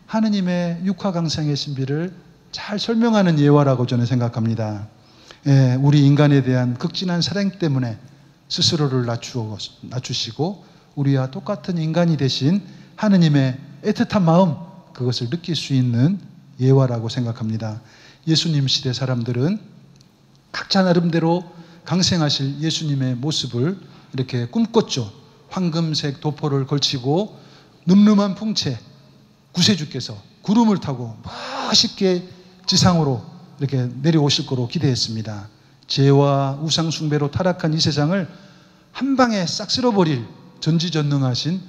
하느님의 육화강생의 신비를 잘 설명하는 예화라고 저는 생각합니다. 우리 인간에 대한 극진한 사랑 때문에 스스로를 낮추시고 우리와 똑같은 인간이 되신 하느님의 애틋한 마음, 그것을 느낄 수 있는 예화라고 생각합니다. 예수님 시대 사람들은 각자 나름대로 강생하실 예수님의 모습을 이렇게 꿈꿨죠. 황금색 도포를 걸치고 늠름한 풍채, 구세주께서 구름을 타고 멋있게 지상으로 이렇게 내려오실 거로 기대했습니다. 죄와 우상 숭배로 타락한 이 세상을 한 방에 싹 쓸어버릴 전지전능하신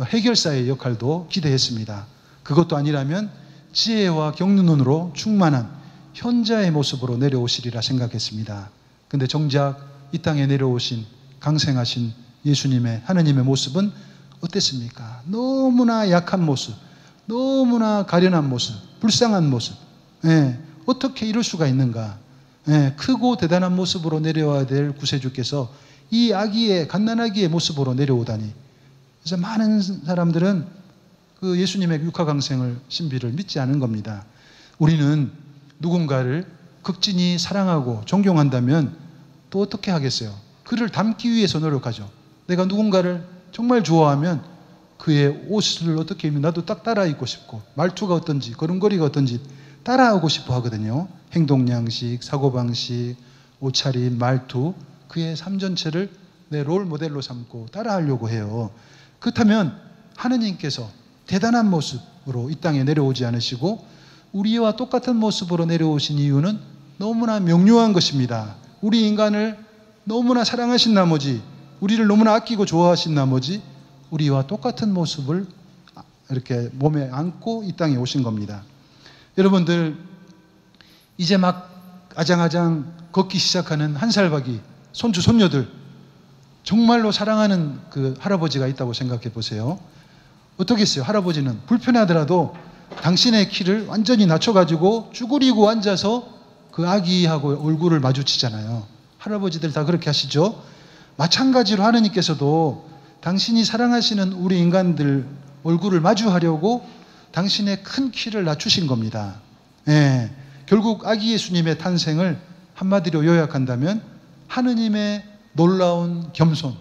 해결사의 역할도 기대했습니다. 그것도 아니라면 지혜와 경륜으로 충만한 현자의 모습으로 내려오시리라 생각했습니다. 근데 정작 이 땅에 내려오신 강생하신 예수님의 하느님의 모습은 어땠습니까? 너무나 약한 모습, 너무나 가련한 모습, 불쌍한 모습. 어떻게 이럴 수가 있는가? 크고 대단한 모습으로 내려와야 될 구세주께서 이 아기의 갓난아기의 모습으로 내려오다니. 그래서 많은 사람들은 그 예수님의 육화강생을 신비를 믿지 않은 겁니다. 우리는 누군가를 극진히 사랑하고 존경한다면 또 어떻게 하겠어요? 그를 닮기 위해서 노력하죠. 내가 누군가를 정말 좋아하면 그의 옷을 어떻게 입으면 나도 딱 따라 입고 싶고, 말투가 어떤지, 걸음걸이가 어떤지 따라하고 싶어 하거든요. 행동 양식, 사고방식, 옷차림, 말투, 그의 삶 전체를 내 롤 모델로 삼고 따라하려고 해요. 그렇다면 하느님께서 대단한 모습으로 이 땅에 내려오지 않으시고 우리와 똑같은 모습으로 내려오신 이유는 너무나 명료한 것입니다. 우리 인간을 너무나 사랑하신 나머지, 우리를 너무나 아끼고 좋아하신 나머지 우리와 똑같은 모습을 이렇게 몸에 안고 이 땅에 오신 겁니다. 여러분들, 이제 막 아장아장 걷기 시작하는 한 살박이 손주 손녀들, 정말로 사랑하는 그 할아버지가 있다고 생각해 보세요. 어떻겠어요? 할아버지는 불편하더라도 당신의 키를 완전히 낮춰가지고 쭈그리고 앉아서 그 아기하고 얼굴을 마주치잖아요. 할아버지들 다 그렇게 하시죠? 마찬가지로 하느님께서도 당신이 사랑하시는 우리 인간들 얼굴을 마주하려고 당신의 큰 키를 낮추신 겁니다. 결국 아기 예수님의 탄생을 한마디로 요약한다면 하느님의 놀라운 겸손,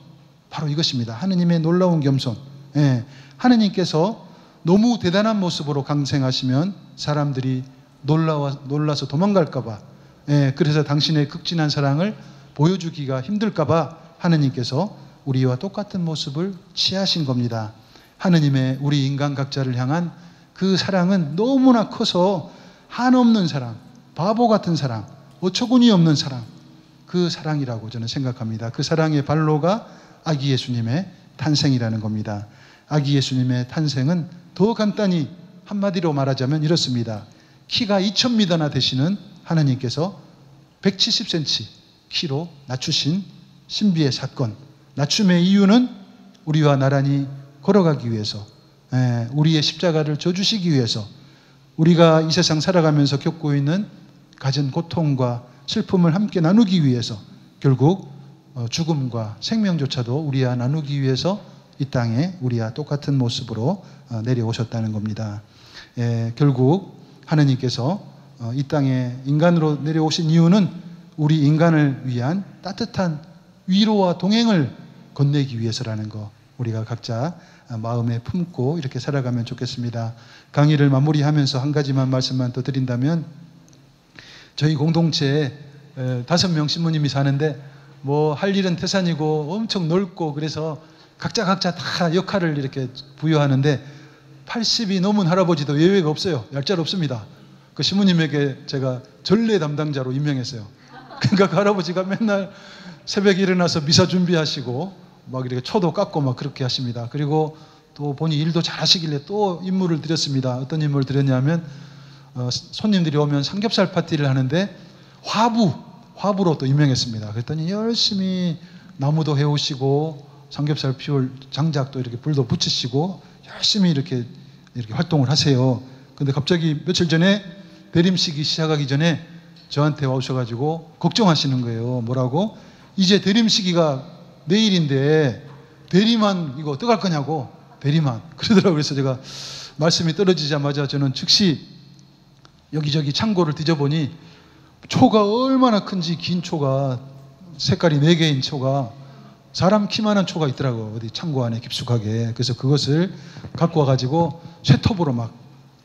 바로 이것입니다. 하느님의 놀라운 겸손. 하느님께서 너무 대단한 모습으로 강생하시면 사람들이 놀라서 도망갈까봐, 그래서 당신의 극진한 사랑을 보여주기가 힘들까봐 하느님께서 우리와 똑같은 모습을 취하신 겁니다. 하느님의 우리 인간 각자를 향한 그 사랑은 너무나 커서 한없는 사랑, 바보 같은 사랑, 어처구니 없는 사랑, 그 사랑이라고 저는 생각합니다. 그 사랑의 발로가 아기 예수님의 탄생이라는 겁니다. 아기 예수님의 탄생은 더 간단히 한마디로 말하자면 이렇습니다. 키가 2000m나 되시는 하나님께서 170cm 키로 낮추신 신비의 사건. 낮춤의 이유는 우리와 나란히 걸어가기 위해서, 우리의 십자가를 져주시기 위해서, 우리가 이 세상 살아가면서 겪고 있는 가진 고통과 슬픔을 함께 나누기 위해서 결국 죽음과 생명조차도 우리와 나누기 위해서 이 땅에 우리와 똑같은 모습으로 내려오셨다는 겁니다. 결국 하느님께서 이 땅에 인간으로 내려오신 이유는 우리 인간을 위한 따뜻한 위로와 동행을 건네기 위해서라는 거, 우리가 각자 마음에 품고 이렇게 살아가면 좋겠습니다. 강의를 마무리하면서 한 가지만 말씀만 더 드린다면, 저희 공동체에 5명 신부님이 사는데 뭐 할 일은 태산이고 엄청 넓고, 그래서 각자 다 역할을 이렇게 부여하는데 80이 넘은 할아버지도 예외가 없어요. 얄짤 없습니다. 그 신부님에게 제가 전례 담당자로 임명했어요. 그러니까 그 할아버지가 맨날 새벽에 일어나서 미사 준비하시고 막 이렇게 초도 깎고 막 그렇게 하십니다. 그리고 또 본인 일도 잘 하시길래 또 임무를 드렸습니다. 어떤 임무를 드렸냐면 손님들이 오면 삼겹살 파티를 하는데 화부로 또 임명했습니다. 그랬더니 열심히 나무도 해오시고 삼겹살 피울 장작도 이렇게 불도 붙이시고 열심히 이렇게 활동을 하세요. 근데 갑자기 며칠 전에 대림식이 시작하기 전에 저한테 와오셔가지고 걱정하시는 거예요. 뭐라고? 이제 대림식이가 내일인데 대리만 이거 어떡할 거냐고. 대리만 그러더라고요. 그래서 제가 말씀이 떨어지자마자 저는 즉시 여기저기 창고를 뒤져보니 초가 얼마나 큰지, 긴 초가, 색깔이 4개인 초가, 사람 키만한 초가 있더라고요. 어디 창고 안에 깊숙하게. 그래서 그것을 갖고 와가지고 쇠톱으로 막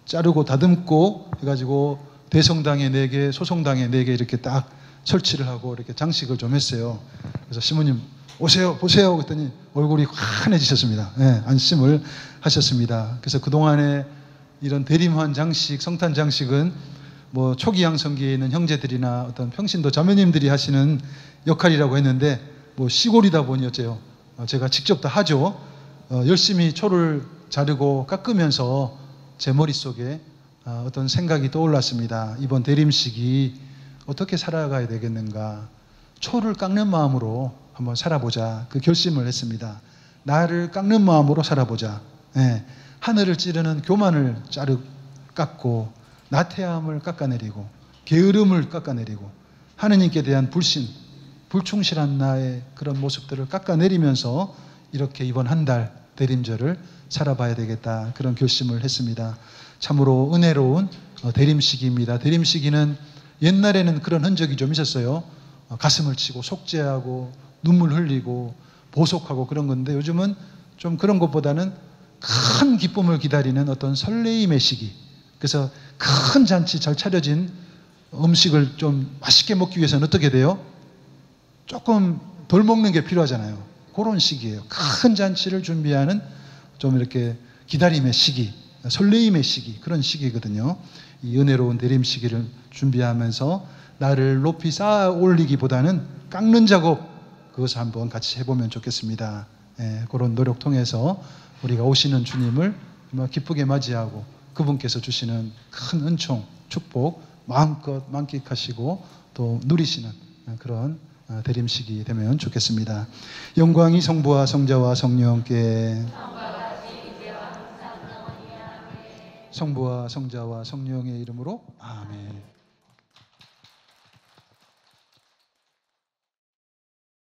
자르고 다듬고 해가지고 대성당에 4개, 소성당에 4개 이렇게 딱 설치를 하고 이렇게 장식을 좀 했어요. 그래서 신부님 오세요, 보세요. 그랬더니 얼굴이 환해지셨습니다. 네, 안심을 하셨습니다. 그래서 그동안에 이런 대림환 장식, 성탄 장식은 뭐 초기 양성기에 있는 형제들이나 어떤 평신도 자매님들이 하시는 역할이라고 했는데, 뭐 시골이다 보니 어째요. 제가 직접 다 하죠. 열심히 초를 자르고 깎으면서 제 머릿속에 어떤 생각이 떠올랐습니다. 이번 대림식이 어떻게 살아가야 되겠는가. 초를 깎는 마음으로 한번 살아보자. 그 결심을 했습니다. 나를 깎는 마음으로 살아보자. 네. 하늘을 찌르는 교만을 깎고, 나태함을 깎아내리고, 게으름을 깎아내리고, 하느님께 대한 불신, 불충실한 나의 그런 모습들을 깎아내리면서 이렇게 이번 한 달 대림절을 살아봐야 되겠다. 그런 결심을 했습니다. 참으로 은혜로운 대림시기입니다. 대림시기는 옛날에는 그런 흔적이 좀 있었어요. 가슴을 치고 속죄하고 눈물 흘리고 보속하고 그런 건데, 요즘은 좀 그런 것보다는 큰 기쁨을 기다리는 어떤 설레임의 시기. 그래서 큰 잔치 잘 차려진 음식을 좀 맛있게 먹기 위해서는 어떻게 돼요? 조금 덜 먹는 게 필요하잖아요. 그런 시기예요. 큰 잔치를 준비하는 좀 이렇게 기다림의 시기, 설레임의 시기, 그런 시기거든요. 이 은혜로운 대림 시기를 준비하면서 나를 높이 쌓아 올리기보다는 깎는 작업, 그것을 한번 같이 해보면 좋겠습니다. 그런 노력 통해서 우리가 오시는 주님을 기쁘게 맞이하고 그분께서 주시는 큰 은총, 축복 마음껏 만끽하시고 또 누리시는 그런 대림식이 되면 좋겠습니다. 영광이 성부와 성자와 성령께, 성부와 성자와 성령의 이름으로 아멘.